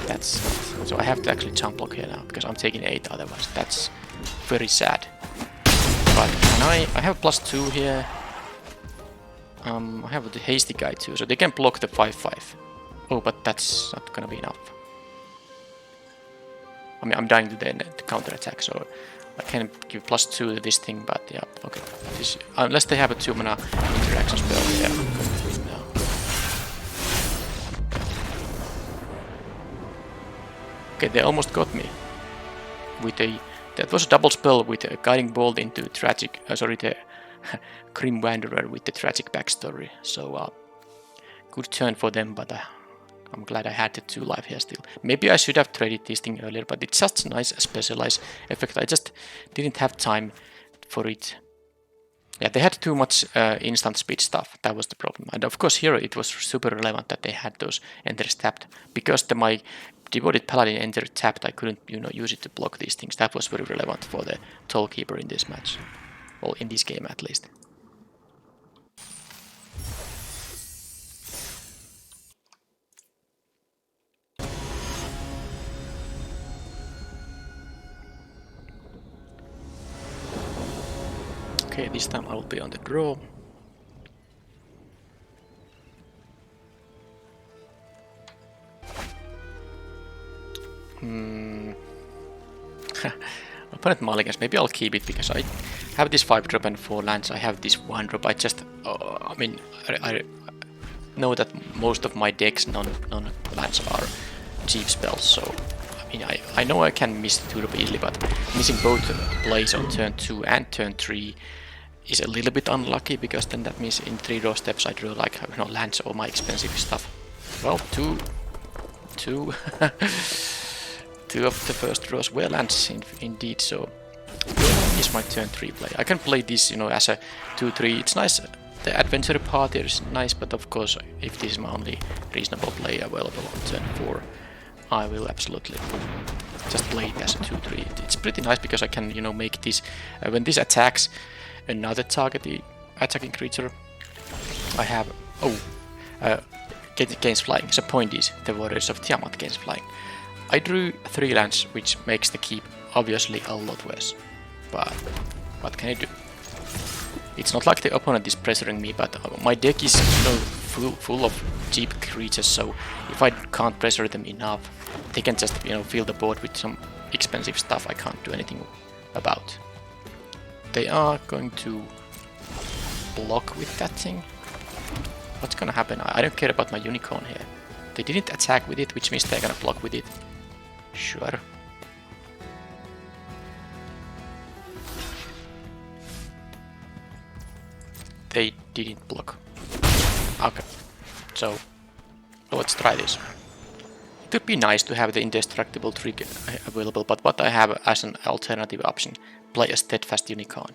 That's... So I have to actually jump block here now, because I'm taking 8 otherwise. That's very sad. But can I have +2 here. I have the hasty guy too, so they can block the 5/5. Oh, but that's not gonna be enough. I mean, I'm dying to the counter attack, so I can give +2 to this thing, but yeah, okay. This, unless they have a 2 mana interaction spell, yeah, I'm going to win now. Okay, they almost got me. With a... That was a double spell with a Guiding Bolt into Tragic... the Grim Wanderer with the tragic backstory. So, good turn for them, but I'm glad I had the 2 life here still. Maybe I should have traded this thing earlier, but it's just a nice specialized effect. I just didn't have time for it. Yeah, they had too much instant speed stuff. That was the problem. And of course here it was super relevant that they had those enters tapped. Because my Devoted Paladin enter tapped, I couldn't, you know, use it to block these things. That was very relevant for the Tollkeeper in this match. Well, in this game at least. Okay, this time I will be on the draw. Opponent mulligans, maybe I'll keep it because I have this 5-drop and 4 lands, I have this 1-drop, I just, I mean, I know that most of my decks, non-lands are cheap spells, so, I mean, I know I can miss the 2-drop easily, but missing both plays on turn 2 and turn 3 is a little bit unlucky, because then that means in 3 draw steps I draw like, you know, lands or my expensive stuff. Well, two two of the first draws were lands indeed, so is my turn 3 play. I can play this, you know, as a 2/3. It's nice. The adventure part here is nice, but of course, if this is my only reasonable play available on turn 4, I will absolutely just play it as a 2/3. It's pretty nice because I can, you know, make this when this attacks another attacking creature. I have gains flying. So point is the Warriors of Tiamat gains flying. I drew 3 lands, which makes the keep obviously a lot worse. But what can I do? It's not like the opponent is pressuring me, but my deck is, you know, full of cheap creatures, so if I can't pressure them enough, they can just, you know, fill the board with some expensive stuff I can't do anything about. They are going to block with that thing. What's gonna happen? I don't care about my unicorn here. They didn't attack with it, which means they're gonna block with it. Sure. They didn't block. Okay. So let's try this. It would be nice to have the indestructible trick available, but what I have as an alternative option, play a steadfast unicorn.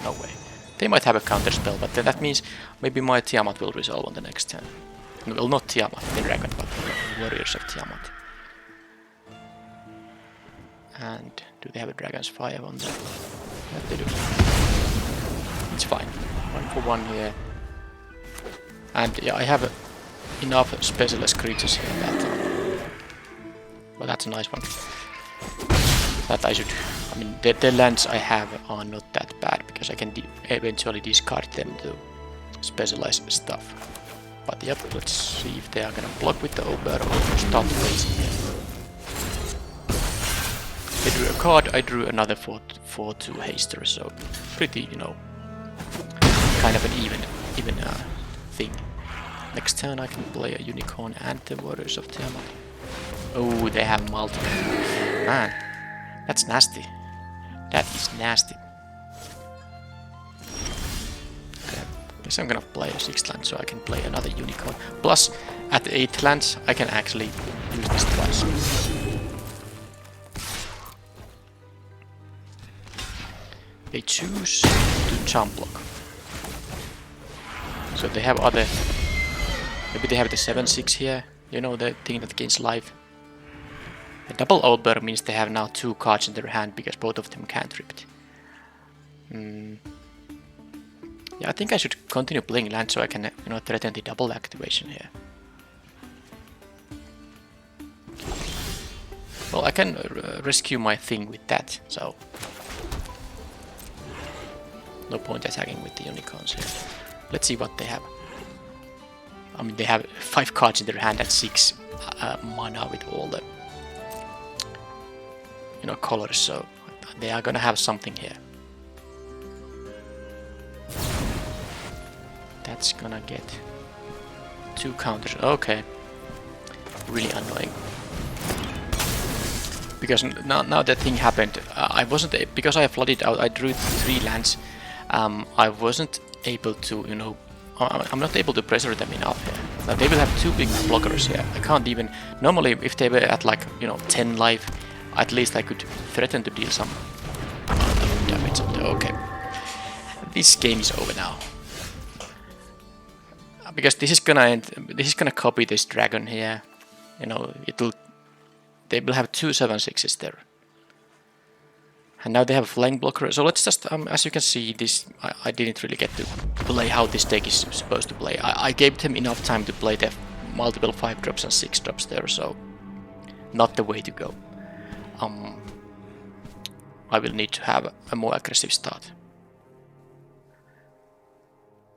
No way. They might have a counter spell, but then that means maybe my Tiamat will resolve on the next turn. Well, not Tiamat, the dragon, but the warriors of Tiamat. And do they have a dragon's fire on them? Yeah, they do. It's fine. 1 for 1 here. And yeah, I have enough specialist creatures here that. Well, that's a nice one. That I should. I mean, the lands I have are not that bad because I can eventually discard them to specialized stuff. But yep, let's see if they are gonna block with the Ober or start racing here. They drew a card, I drew another 4/2 haster, so pretty, you know, kind of an even thing. Next turn I can play a unicorn and the warriors of Tiamat. Oh, they have multiple. Man, that's nasty. That is nasty. Okay, guess I'm gonna play a 6th land so I can play another unicorn. Plus, at the 8th lands, I can actually use this twice. They choose to jump block. So they have other. Maybe they have the 7/6 here. You know, the thing that gains life. A double Ober means they have now 2 cards in their hand because both of them can't rip it. Yeah, I think I should continue playing land so I can, you know, threaten the double activation here. Well, I can rescue my thing with that, so no point attacking with the unicorns here. Let's see what they have. I mean, they have 5 cards in their hand at 6 mana with all the, you know, colors, so they are gonna have something here. That's gonna get 2 counters. Okay, really annoying. Because now that thing happened, I wasn't because I flooded out. I drew 3 lands. I wasn't able to, you know, I'm not able to pressure them enough here. Now they will have 2 big blockers here. I can't even. Normally, if they were at like, you know, 10 life, at least I could threaten to deal some damage. Okay, this game is over now. Because this is gonna end. This is gonna copy this dragon here. You know, it'll. They will have 2 7/6s there. And now they have a flying blocker. So let's just, as you can see, this I didn't really get to play how this deck is supposed to play. I gave them enough time to play the multiple 5 drops and 6 drops there, so not the way to go. I will need to have a more aggressive start.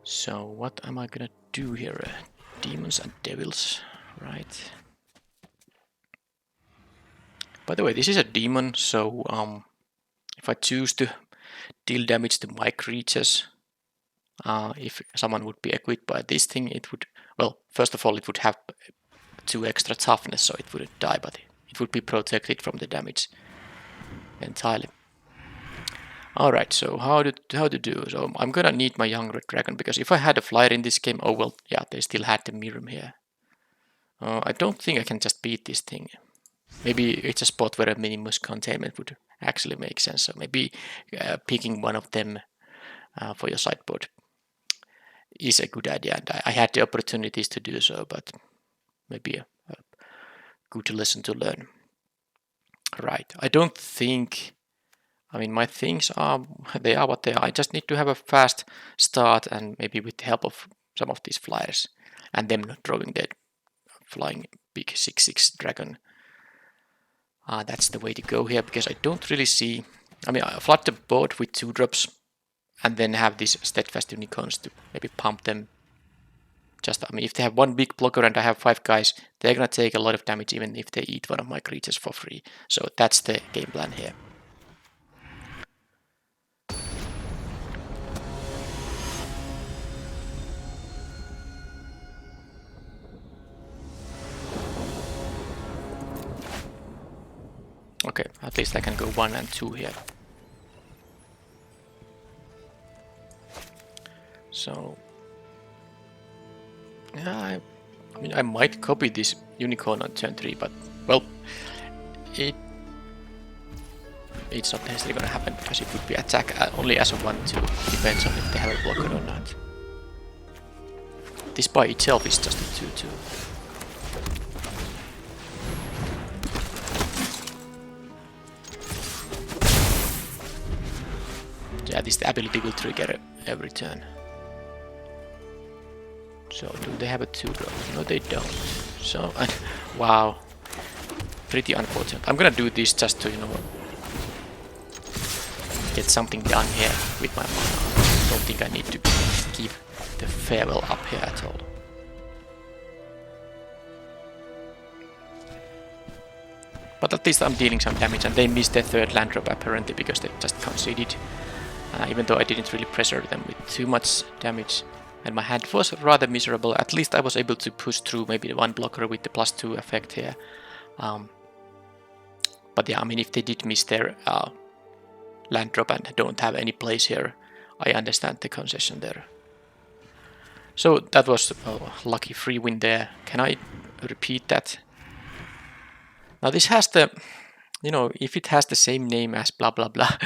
So what am I gonna do here? Demons and devils, right? By the way, this is a demon, so if I choose to deal damage to my creatures, if someone would be equipped by this thing, it would, well, first of all, it would have 2 extra toughness, so it wouldn't die, but it would be protected from the damage entirely. Alright, so how to do? So I'm gonna need my young red dragon, because if I had a flyer in this game, oh well, yeah, they still had the Mirum here. I don't think I can just beat this thing. Maybe it's a spot where a minimus containment would actually make sense. So maybe picking one of them for your sideboard is a good idea. And I had the opportunities to do so, but maybe a good lesson to learn. Right. I don't think. I mean, my things are, they are what they are. I just need to have a fast start and maybe with the help of some of these flyers and them not drawing that flying big 6/6 dragon. That's the way to go here, because I don't really see. I mean, I flood the board with 2 drops and then have these steadfast unicorns to maybe pump them. Just, I mean, if they have 1 big blocker and I have 5 guys, they're gonna take a lot of damage even if they eat one of my creatures for free. So that's the game plan here. Okay, at least I can go 1 and 2 here. So yeah, I mean I might copy this unicorn on turn 3, but well, it's not necessarily gonna happen because it would be attack only as a 1/2. Depends on if they have a blocker or not. This by itself is just a 2/2. Yeah, this ability will trigger every turn. So, do they have a 2-drop? No, they don't. So, wow. Pretty unfortunate. I'm gonna do this just to, you know, get something done here with my mana. I don't think I need to keep the farewell up here at all. But at least I'm dealing some damage, and they missed their 3rd land drop apparently because they just conceded. Even though I didn't really pressure them with too much damage. And my hand was rather miserable. At least I was able to push through maybe 1 blocker with the +2 effect here. But yeah, I mean, if they did miss their land drop and don't have any place here, I understand the concession there. So that was a lucky free win there. Can I repeat that? Now this has the, you know, if it has the same name as blah blah blah,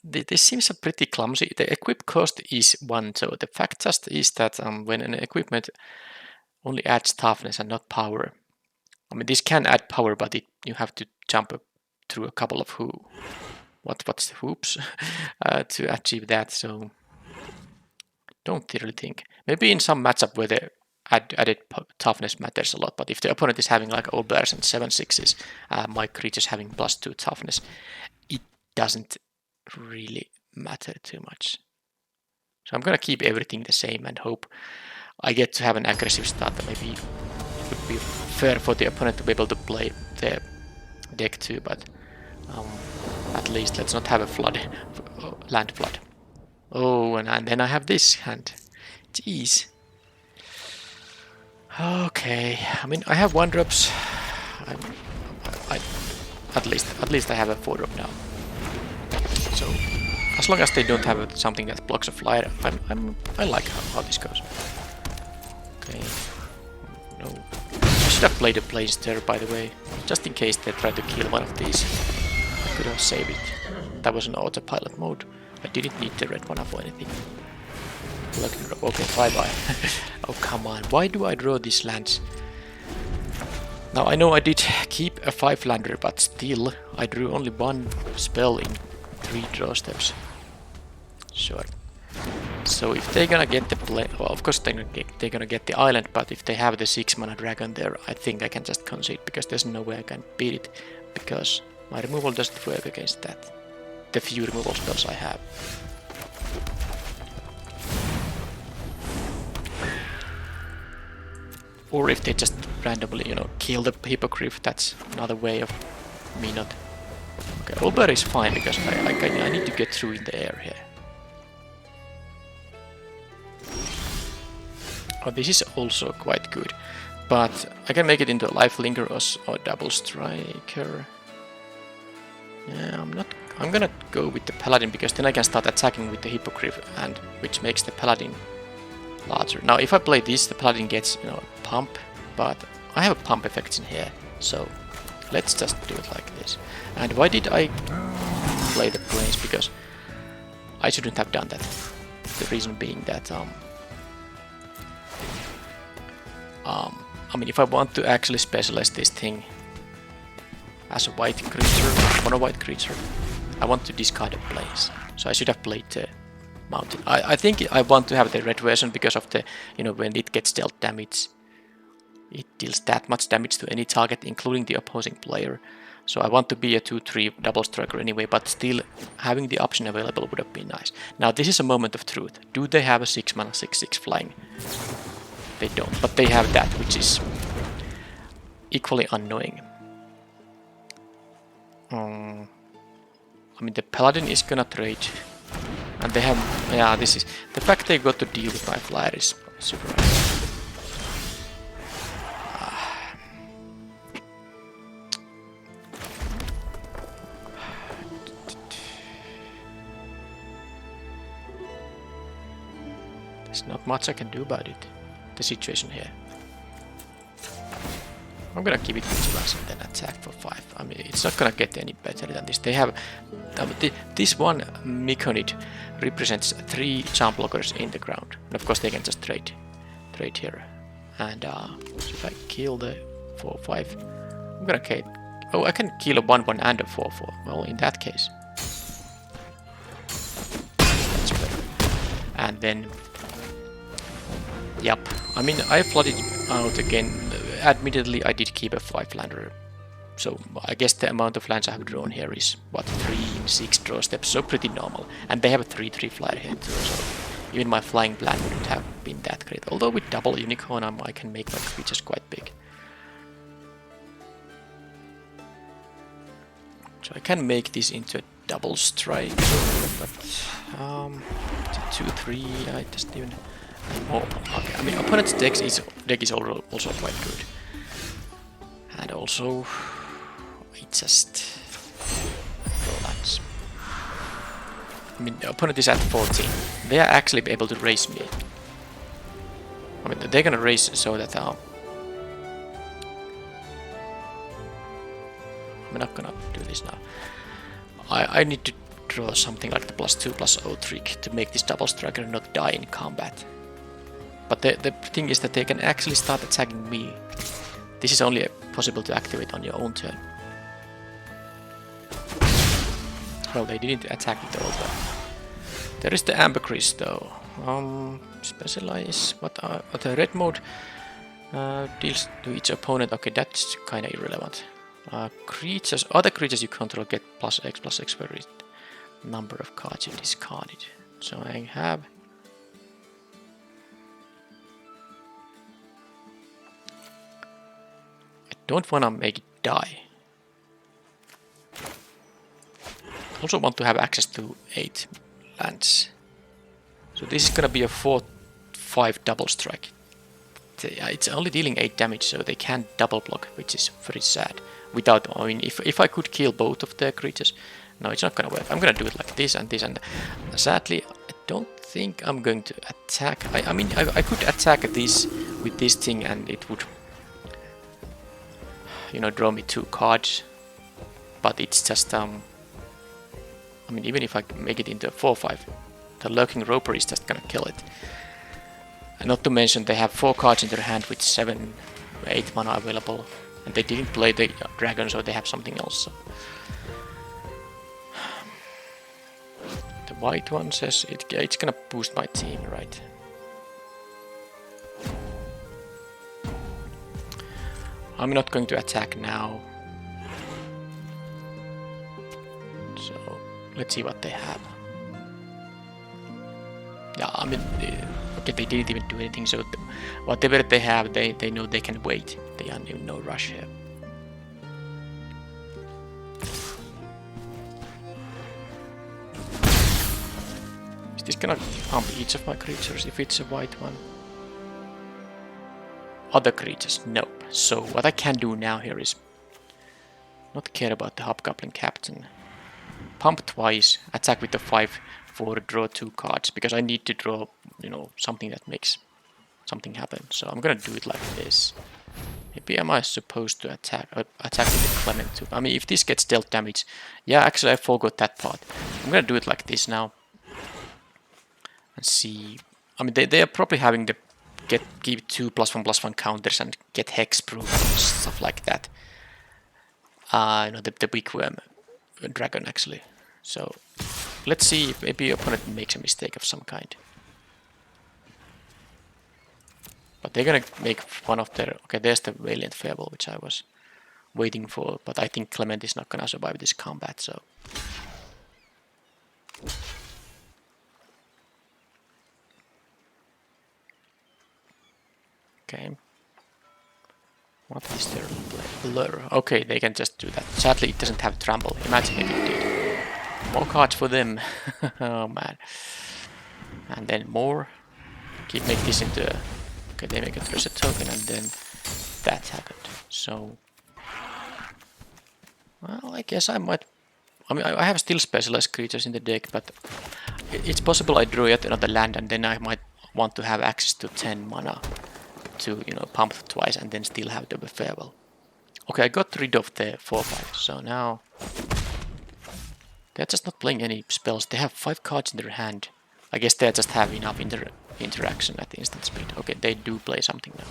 this seems a pretty clumsy. The equip cost is 1, so the fact just is that when an equipment only adds toughness and not power, I mean this can add power, but you have to jump through a couple of what's the hoops to achieve that. So don't really think. Maybe in some matchup where the added toughness matters a lot, but if the opponent is having like old bears and 7/6s, my creatures having +2 toughness, it doesn't really matter too much. So I'm gonna keep everything the same and hope I get to have an aggressive start. Maybe it would be fair for the opponent to be able to play their deck too, but at least let's not have a flood, land flood. Oh, and then I have this hand. Jeez. Okay, I mean I have 1-drops. At least I have a 4-drop now. So as long as they don't have something that blocks a flyer, I like how this goes. Okay. No. I should have played a Blaze there, by the way, just in case they try to kill one of these. I could have saved it. That was an autopilot mode. I didn't need the red mana for anything. Okay, bye-bye. Oh, come on. Why do I draw these lands? Now, I know I did keep a 5-lander, but still, I drew only 1 spell in 3 draw steps. Sure. So if they're gonna get the play... Well, of course they're gonna get the island, but if they have the 6-mana dragon there, I think I can just concede, because there's no way I can beat it, because my removal doesn't work against that. The few removal spells I have. Or if they just randomly, you know, kill the Hippogriff, that's another way of me not... Okay, Ober is fine because I need to get through in the air here. Oh, this is also quite good, but I can make it into a Lifelinker or Double Striker. Yeah, I'm gonna go with the Paladin because then I can start attacking with the Hippogriff, and which makes the Paladin larger. Now, if I play this, the Paladin gets, you know, a pump, but I have a pump effects in here, so let's just do it like this. And why did I play the Plains? Because I shouldn't have done that. The reason being that I mean, if I want to actually specialize this thing as a white creature, mono white creature, I want to discard a Plains. So I should have played the Mountain. I think I want to have the red version because of the, you know, when it gets dealt damage, it deals that much damage to any target, including the opposing player. So I want to be a 2/3 double striker anyway, but still having the option available would have been nice. Now this is a moment of truth. Do they have a 6-mana 6/6 flying? They don't, but they have that, which is equally annoying. I mean, the Paladin is gonna trade. And they have, yeah, this is, the fact they got to deal with my flyer is super nice. There's not much I can do about it. The situation here. I'm gonna give it vigilance and then attack for 5. I mean, it's not gonna get any better than this. They have this one Myconid represents 3 charm blockers in the ground, and of course they can just trade here. And so if I kill the 4/5, I'm gonna kill. Oh, I can kill a 1/1 and a 4/4. Well, in that case, that's better. And then, yep. I mean, I flooded out again. Admittedly, I did keep a 5-lander, so I guess the amount of lands I have drawn here is, what, 3 in 6 draw steps, so pretty normal. And they have a 3/3 flyer here too, so even my flying plan wouldn't have been that great. Although with double unicorn, I can make my creatures quite big. So I can make this into a double strike, but 2/3, I just even... Oh, okay. I mean, opponent's deck is also quite good. And also, I just roll lands. I mean, the opponent is at 14. They are actually able to raise me. I mean, they're gonna raise so that I'm not gonna do this now. I need to draw something like the +2/+0 trick to make this double striker not die in combat. But the thing is that they can actually start attacking me. This is only possible to activate on your own turn. Well, they didn't attack it all, but there is the ambergris though. Specialize. What the red mode deals to each opponent. Okay, that's kind of irrelevant. Creatures, other creatures you control get +X for each number of cards you discarded. So I have. Don't wanna make it die. Also want to have access to 8 lands. So this is gonna be a 4/5 double strike. It's only dealing 8 damage, so they can't double block, which is very sad. Without, I mean, if I could kill both of their creatures, no, it's not gonna work. I'm gonna do it like this and this, and sadly, I don't think I'm going to attack. I mean, I could attack this with this thing, and it would, you know, draw me 2 cards. But it's just, I mean, even if I make it into a 4/5, the Lurking Roper is just gonna kill it. And not to mention, they have 4 cards in their hand with 7, 8 mana available. And they didn't play the dragon, so they have something else. So. The white one says it's gonna boost my team, right? I'm not going to attack now. So let's see what they have. Yeah, I mean, okay, they didn't even do anything. So whatever they have, they know they can wait. They are in no rush here. Is this gonna pump each of my creatures if it's a white one? Other creatures, nope. So what I can do now here is not care about the Hobgoblin Captain. Pump twice, attack with the 5/4, draw 2 cards, because I need to draw, you know, something that makes something happen. So I'm gonna do it like this. Maybe am I supposed to attack with the Clement too? I mean, if this gets dealt damage, yeah, actually I forgot that part. I'm gonna do it like this now and see. I mean, they are probably having the give 2 +1/+1 counters and get hexproof and stuff like that. You know, the Wigwam dragon actually. So let's see if maybe opponent makes a mistake of some kind. But they're gonna make one of their... Okay, there's the Valiant Fable, which I was waiting for, but I think Clement is not gonna survive this combat, so... Okay. What is their lure? Okay, they can just do that. Sadly, it doesn't have trample. Imagine if it did. More cards for them. Oh man. And then more. Make this into a... Okay, they make a treasure token and then that happened. So... Well, I guess I might... I mean, I have still specialized creatures in the deck, but it's possible I draw yet another land and then I might want to have access to 10 mana to, you know, pump twice and then still have the farewell. Okay, I got rid of the 4/5, so now they're just not playing any spells. They have 5 cards in their hand. I guess they just have enough interaction at the instant speed. Okay, they do play something now.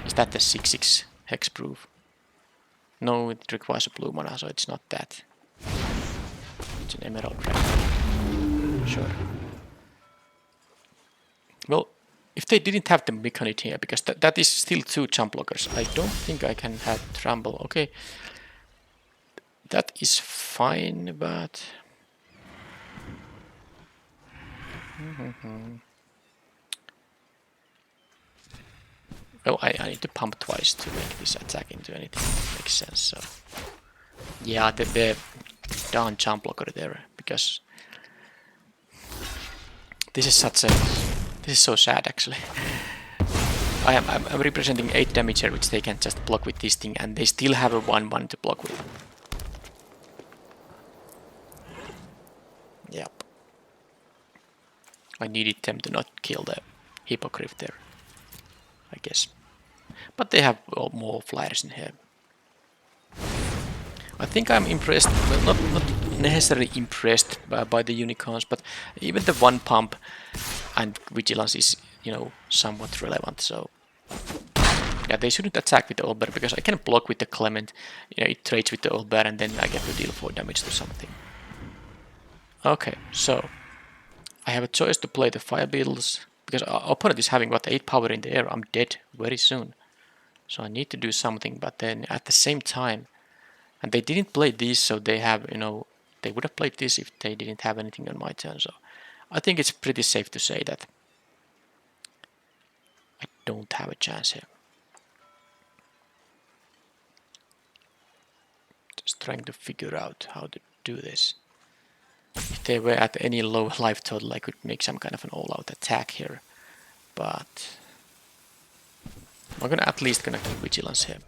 Is that the 6/6 hexproof? No, it requires a blue mana, so it's not that. It's an emerald dragon. Sure. Well, if they didn't have the mechanic here, because that is still 2 jump blockers, I don't think I can have trample. Okay, that is fine, but... Well, I need to pump twice to make this attack into anything that makes sense, so... Yeah, the darn jump blocker there, because... This is such a... This is so sad, actually. I'm representing 8 damage here, which they can just block with this thing, and they still have a 1/1 to block with. Yep. I needed them to not kill the hippogriff there, I guess. But they have more flyers in here. I think I'm impressed, well, not necessarily impressed by the unicorns, but even the 1 pump and vigilance is, you know, somewhat relevant, so... Yeah, they shouldn't attack with the old bear, because I can block with the Clement, you know, it trades with the old bear and then I get to deal 4 damage to something. Okay, so... I have a choice to play the fire beetles, because our opponent is having, what, 8 power in the air. I'm dead very soon. So I need to do something, but then at the same time... And they didn't play these, so they have, you know... They would have played this if they didn't have anything on my turn, so... I think it's pretty safe to say that... I don't have a chance here. Just trying to figure out how to do this. If they were at any low life total, I could make some kind of an all-out attack here. But... I'm at least gonna keep vigilance here.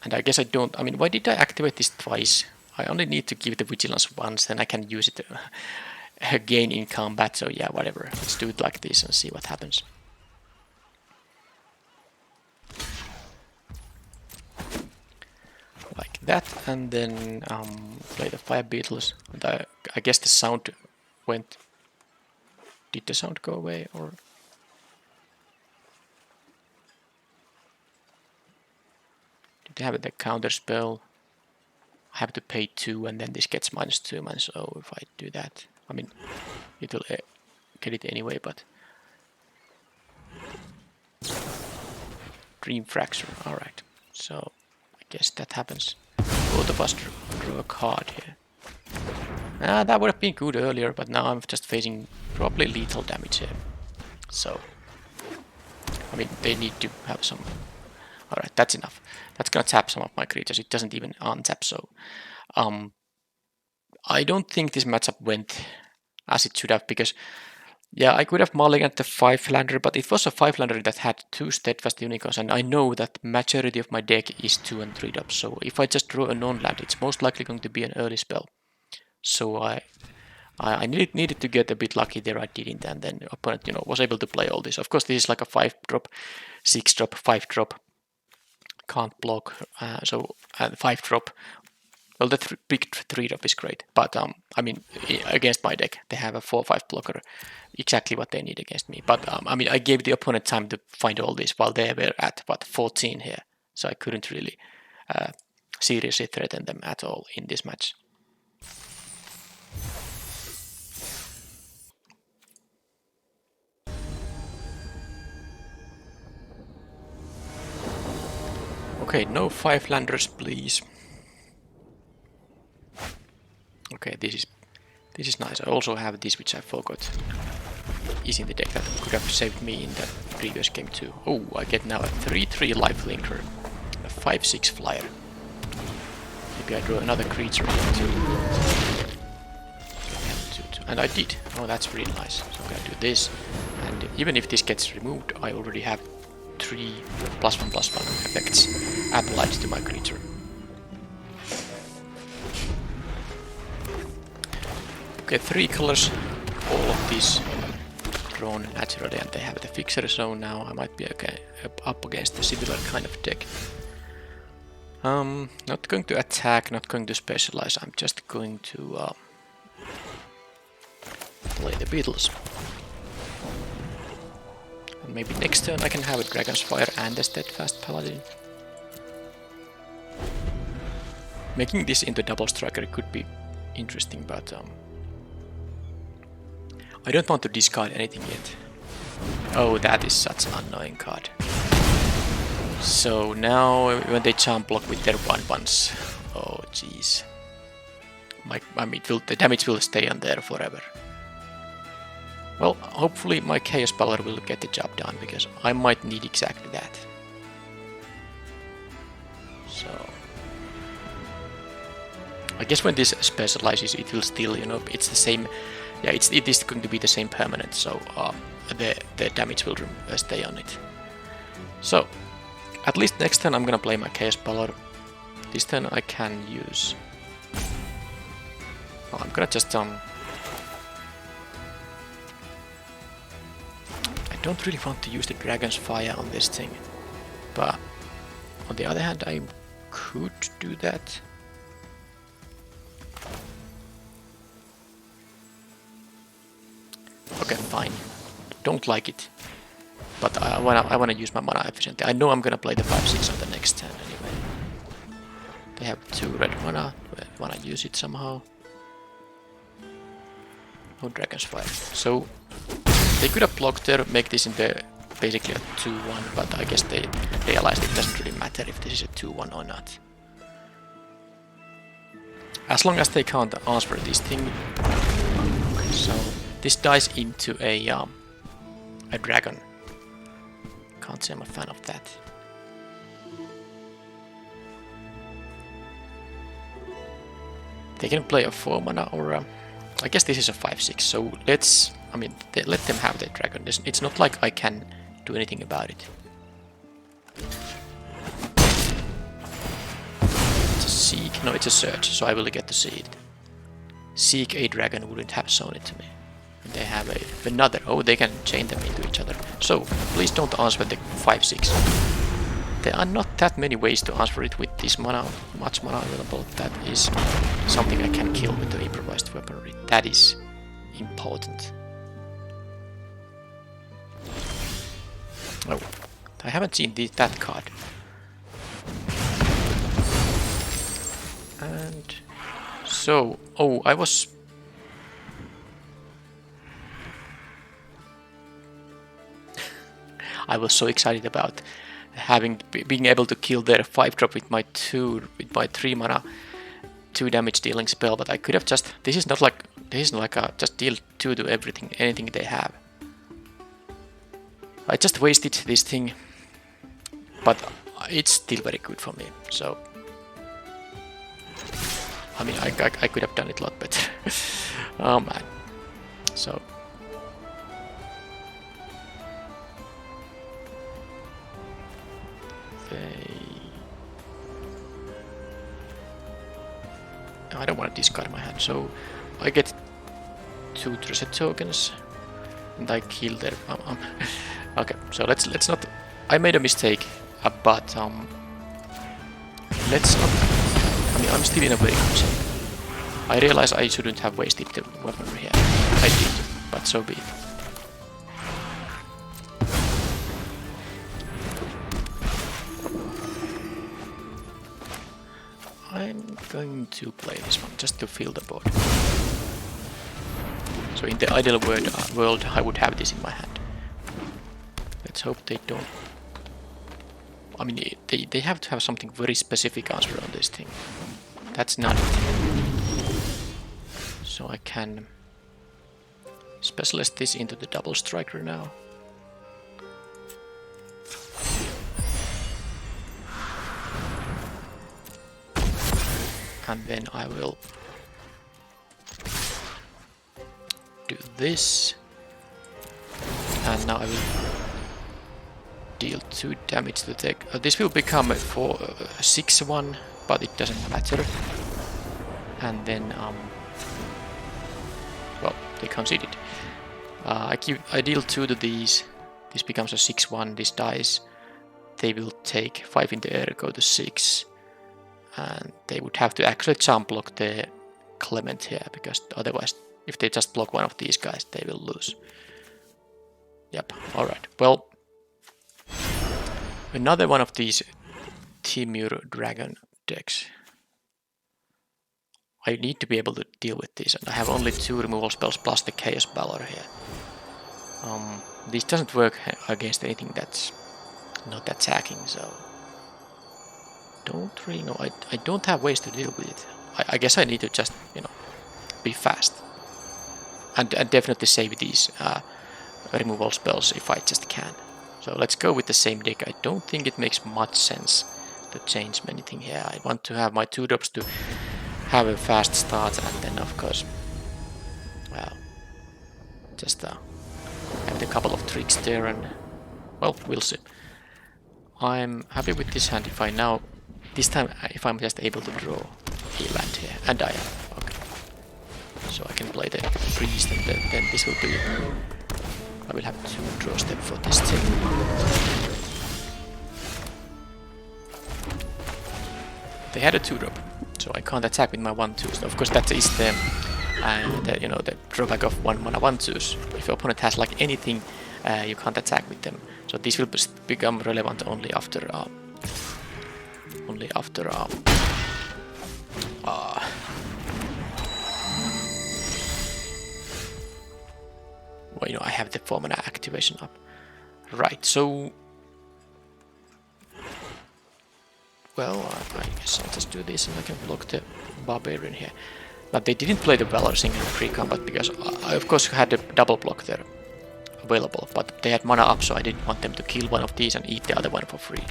And I guess I don't... I mean, why did I activate this twice? I only need to give the vigilance once, then I can use it again in combat, so yeah, whatever. Let's do it like this and see what happens. Like that, and then play the fire beetles. And I guess the sound went... Did the sound go away, or... Did they have the counter spell? I have to pay 2 and then this gets -2, -0 if I do that. I mean, it will get it anyway, but... Dream Fracture, alright. So, I guess that happens. Both of us draw a card here. That would have been good earlier, but now I'm just facing probably lethal damage here. So, I mean, they need to have some... Alright, that's enough. That's gonna tap some of my creatures. It doesn't even untap, so... I don't think this matchup went as it should have, because... Yeah, I could have mulliganed the 5-lander, but it was a 5-lander that had 2 steadfast unicorns, and I know that majority of my deck is 2 and 3 drops, so if I just draw a non-land, it's most likely going to be an early spell. So I needed to get a bit lucky there, I didn't, and then the opponent, you know, was able to play all this. Of course, this is like a 5-drop, 6-drop, 5-drop, can't block, so 5-drop. Well, the big 3-drop is great, but I mean, against my deck, they have a 4/5 blocker, exactly what they need against me. But I mean, I gave the opponent time to find all this while they were at, what, 14 here, so I couldn't really seriously threaten them at all in this match. Okay, no 5-landers, please. Okay, this is nice. I also have this, which I forgot is in the deck, that could have saved me in the previous game too. Oh, I get now a 3/3 lifelinker, a 5/6 flyer. Maybe I draw another creature too. And I did. Oh, that's really nice. So I'm gonna do this, and even if this gets removed, I already have 3 +1/+1 effects applied to my creature. Okay, 3 colors, all of these drawn naturally and they have the fixer, so now I might be okay, up against a similar kind of deck. Not going to attack, not going to specialize, I'm just going to play the Beatles. And maybe next turn I can have a Dragon's Fire and a Steadfast Paladin. Making this into double striker could be interesting, but I don't want to discard anything yet. Oh, that is such an annoying card. So now when they jump block with their 1/1s, oh jeez. I mean, the damage will stay on there forever. Well, hopefully my Chaos Baldur will get the job done, because I might need exactly that. So I guess when this specializes, it will still, you know, it's the same. Yeah, it is going to be the same permanent, so the damage will stay on it. So at least next turn I'm gonna play my Chaos Baldur. This turn I can use. Oh, I'm gonna just I don't really want to use the Dragon's Fire on this thing, but on the other hand I could do that. Okay, fine. Don't like it, but I wanna use my mana efficiently. I know I'm gonna play the 5/6 on the next turn anyway. They have 2 red mana. I wanna use it somehow. No Dragon's Fire. So they could have blocked there, make this into basically a 2/1, but I guess they realized it doesn't really matter if this is a 2/1 or not. As long as they can't answer this thing. So this dies into a dragon. Can't say I'm a fan of that. They can play a 4 mana or I guess this is a 5/6. So let's, I mean, let them have their dragon. It's not like I can do anything about it. It's a seek. No, it's a search. So I will get to see it. Seek a dragon wouldn't have shown it to me. They have another. Oh, they can chain them into each other. So please don't answer the 5/6. There are not that many ways to answer it with this mana, much mana available. That is something I can kill with the improvised weaponry. That is important. Oh, I haven't seen that card. And so, oh, I was. I was so excited about being able to kill their 5-drop with my 3 mana 2 damage dealing spell, but I could have just, this is not like just deal 2 to anything they have. I just wasted this thing, but it's still very good for me. So I mean, I could have done it a lot better. Oh man. So I don't want to discard my hand, so I get 2 reset tokens, and I kill their. Okay, so let's not. I made a mistake, but let's not. I mean, I'm still in a very good shape. I realize I shouldn't have wasted the weaponry here. I did, but so be it. I'm going to play this one just to fill the board. So in the ideal world, I would have this in my hand. Let's hope they don't. I mean, they have to have something very specific answer on this thing. That's not it. So I can specialize this into the double striker now. And then I will do this, and now I will deal 2 damage to the deck. This will become a 6/1, but it doesn't matter. And then, well, they conceded. I deal 2 to these. This becomes a 6-1. This dies. They will take 5 in the air, go to 6. And they would have to actually jump block the Clement here, because otherwise, if they just block one of these guys, they will lose. Yep, alright. Well, another one of these Timur Dragon decks. I need to be able to deal with this, and I have only 2 removal spells plus the Chaos Baldur here. This doesn't work against anything that's not attacking, so don't really know. I don't have ways to deal with it. I guess I need to just, you know, be fast. And definitely save these removal spells if I just can. So let's go with the same deck. I don't think it makes much sense to change anything here. I want to have my 2 drops to have a fast start, and then of course, well, just have a couple of tricks there, and well, we'll see. I'm happy with this hand if I now, this time if I'm just able to draw a land here, and I am, okay. So I can play the priest, and then this will be, I will have 2 draw step for this thing. They had a 2-drop, so I can't attack with my 1/2. So of course that is the you know, the drawback of 1 mana 1/2s. If your opponent has like anything, you can't attack with them. So this will become relevant only after well, you know, I have the 4 mana activation up. Right, so well, I guess I'll just do this and I can block the Barbarian here. But they didn't play the Valor Singer in pre-combat because I of course had a double block there available, but they had mana up, so I didn't want them to kill one of these and eat the other one for free.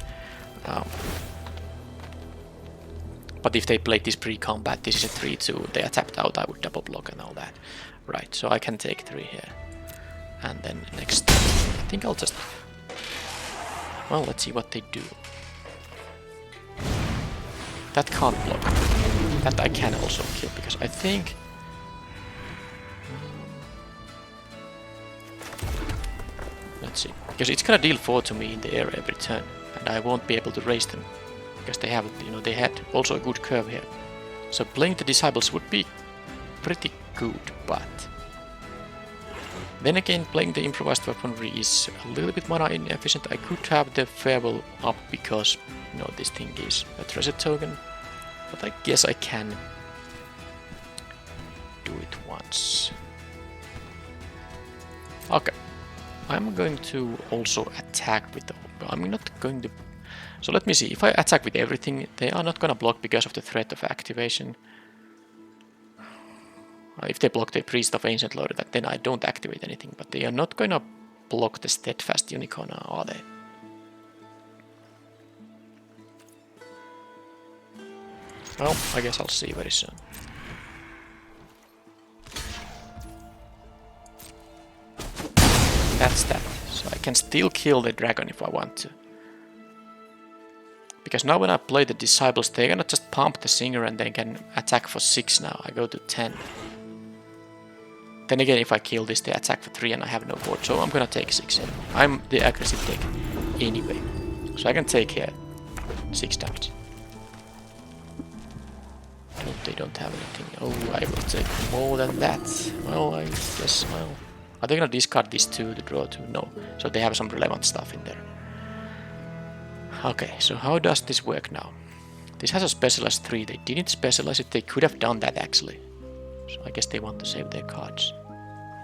But if they played this pre-combat, this is a 3-2, they tapped out, I would double block and all that. Right, so I can take 3 here. And then next, I think I'll just, well, let's see what they do. That can't block. That I can also kill, because I think let's see, because it's gonna deal 4 to me in the air every turn, and I won't be able to raise them because they have, you know, they had also a good curve here. So playing the Disciples would be pretty good, but then again, playing the Improvised Weaponry is a little bit mana inefficient. I could have the Farewell up because, you know, this thing is a treasure token, but I guess I can do it once. Okay, I'm going to also attack with the, I'm not going to, so let me see, if I attack with everything, they are not gonna block because of the threat of activation. If they block the Priest of Ancient Lord, then I don't activate anything, but they are not gonna block the Steadfast Unicorn, are they? Well, I guess I'll see very soon. That's that. So I can still kill the dragon if I want to. Because now when I play the Disciples, they're gonna just pump the Singer and they can attack for 6 now. I go to 10. Then again, if I kill this, they attack for 3 and I have no board, so I'm gonna take 6 here. I'm the aggressive deck anyway. So I can take here 6 damage. They don't have anything. Oh, I will take more than that. Well, I guess, well, are they gonna discard these 2 to draw 2? No. So they have some relevant stuff in there. Okay, so how does this work now? This has a specialized 3. They didn't specialize it. They could have done that actually. So I guess they want to save their cards.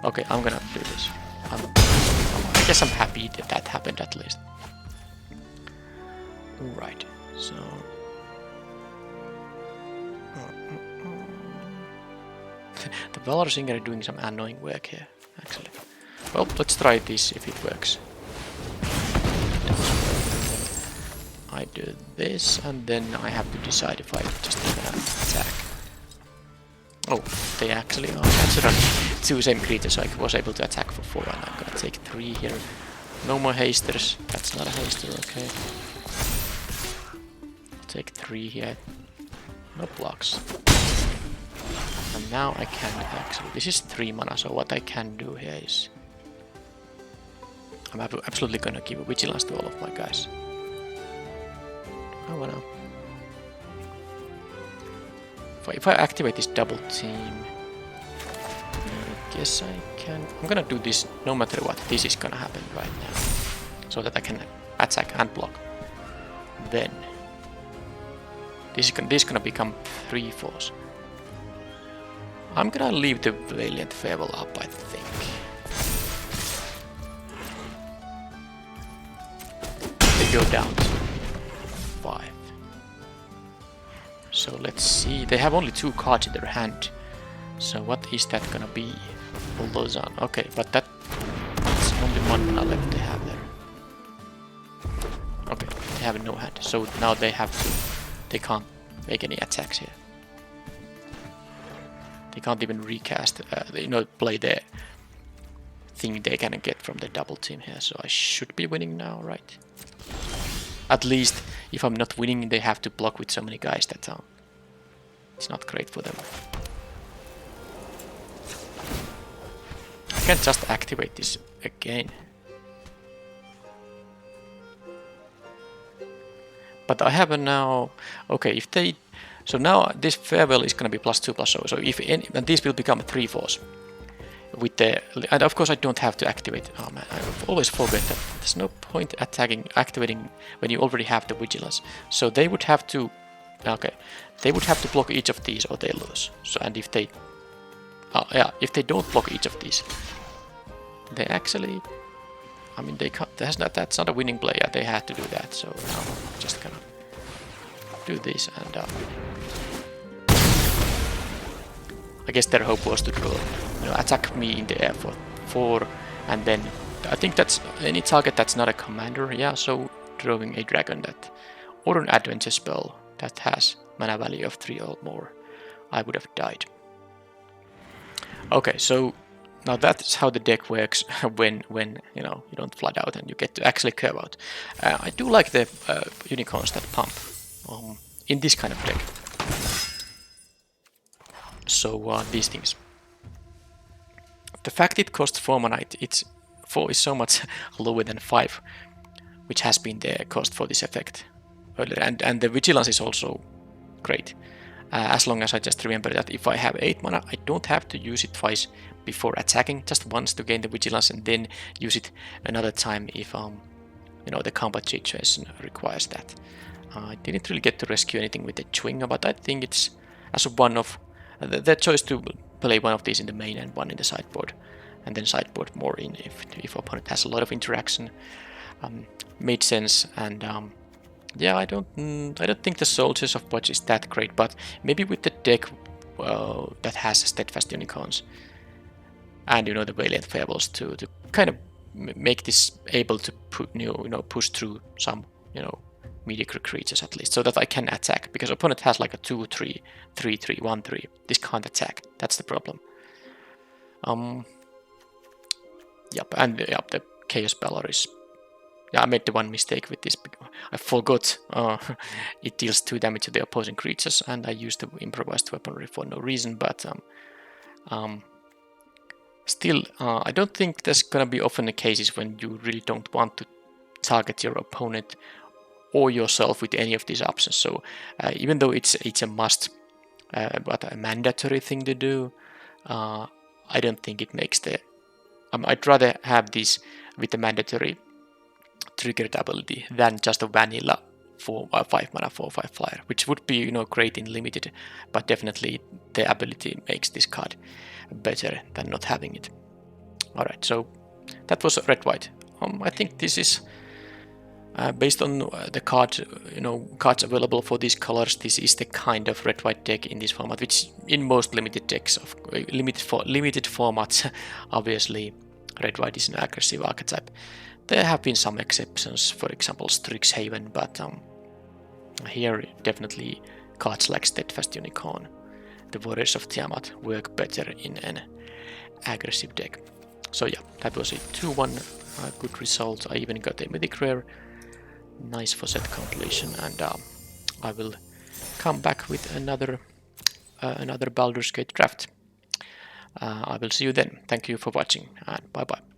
Okay, I'm gonna do this. I guess I'm happy that that happened at least. Alright, so the Valor Singer are doing some annoying work here, actually. Well, let's try this if it works. I do this, and then I have to decide if I just attack. Oh, they actually are naturally 2 same creatures, so I was able to attack for 4, and I'm gonna take 3 here. No more hasters. That's not a haster, okay. Take 3 here. No blocks. And now I can actually, this is 3 mana, so what I can do here is I'm absolutely gonna give vigilance to all of my guys. I wanna. If I activate this double team, I guess I can. I'm gonna do this no matter what. This is gonna happen right now, so that I can attack and block. Then this is gonna become 3/4. I'm gonna leave the Valiant Fable up, I think. They go down to 5. So let's see. They have only 2 cards in their hand. So what is that gonna be? Bulldozer. Okay, but that's only 1 mana left they have there. Okay, they have no hand. So now they have to. They can't make any attacks here. They can't even recast, play the thing they can get from the double team here. So I should be winning now, right? At least if I'm not winning, they have to block with so many guys that it's not great for them. I can just activate this again. But I have now. Okay, if they. So now this farewell is going to be +2/+0. So if any, and this will become 3/4 with the, and of course I don't have to activate. Oh man, I always forget that there's no point activating when you already have the vigilance. So they would have to, okay, they would have to block each of these or they lose. So and if they, if they don't block each of these, they actually, I mean they can't. That's not a winning play. They had to do that. So now I'm just gonna do this and. I guess their hope was to draw, attack me in the air for 4, and then I think that's any target that's not a commander. Yeah, so drawing a dragon that, or an adventure spell that has mana value of 3 or more, I would have died. Okay, so now that's how the deck works when you don't flood out and you get to actually curve out. I do like the unicorns that pump in this kind of deck. So these things. The fact it costs 4 mana, 4 is so much lower than 5, which has been the cost for this effect earlier. And the vigilance is also great, as long as I just remember that if I have 8 mana, I don't have to use it twice before attacking, just once to gain the vigilance, and then use it another time if the combat situation requires that. I didn't really get to rescue anything with the Chwinger, but I think it's as one of the choice to play one of these in the main and one in the sideboard, and then sideboard more in if opponent has a lot of interaction, made sense. And yeah, I don't think the Soldiers of Watch is that great, but maybe with the deck that has Steadfast Unicorns and the Valiant Fables to kind of make this able to push through some mediocre creatures at least, so that I can attack, because opponent has like a 2/3, 3/3, 1/3. This can't attack. That's the problem. The Chaos Baldur is. Yeah, I made the one mistake with this. I forgot it deals 2 damage to the opposing creatures, and I used the improvised weaponry for no reason. But still, I don't think there's gonna be often the cases when you really don't want to target your opponent or yourself with any of these options. So even though it's a must, but a mandatory thing to do, I don't think it makes the. I'd rather have this with the mandatory triggered ability than just a vanilla 5 mana 4/5 flyer, which would be great in limited, but definitely the ability makes this card better than not having it. All right, so that was red-white. I think this is. Based on the cards available for these colors, this is the kind of red-white deck in this format, which in most limited decks of limited formats, obviously, red-white is an aggressive archetype. There have been some exceptions, for example, Strixhaven, but here definitely cards like Steadfast Unicorn, the Warriors of Tiamat work better in an aggressive deck. So yeah, that was a 2-1 good result. I even got a mythic rare. Nice for set completion, and I will come back with another Baldur's Gate draft. I will see you then. Thank you for watching, and bye bye.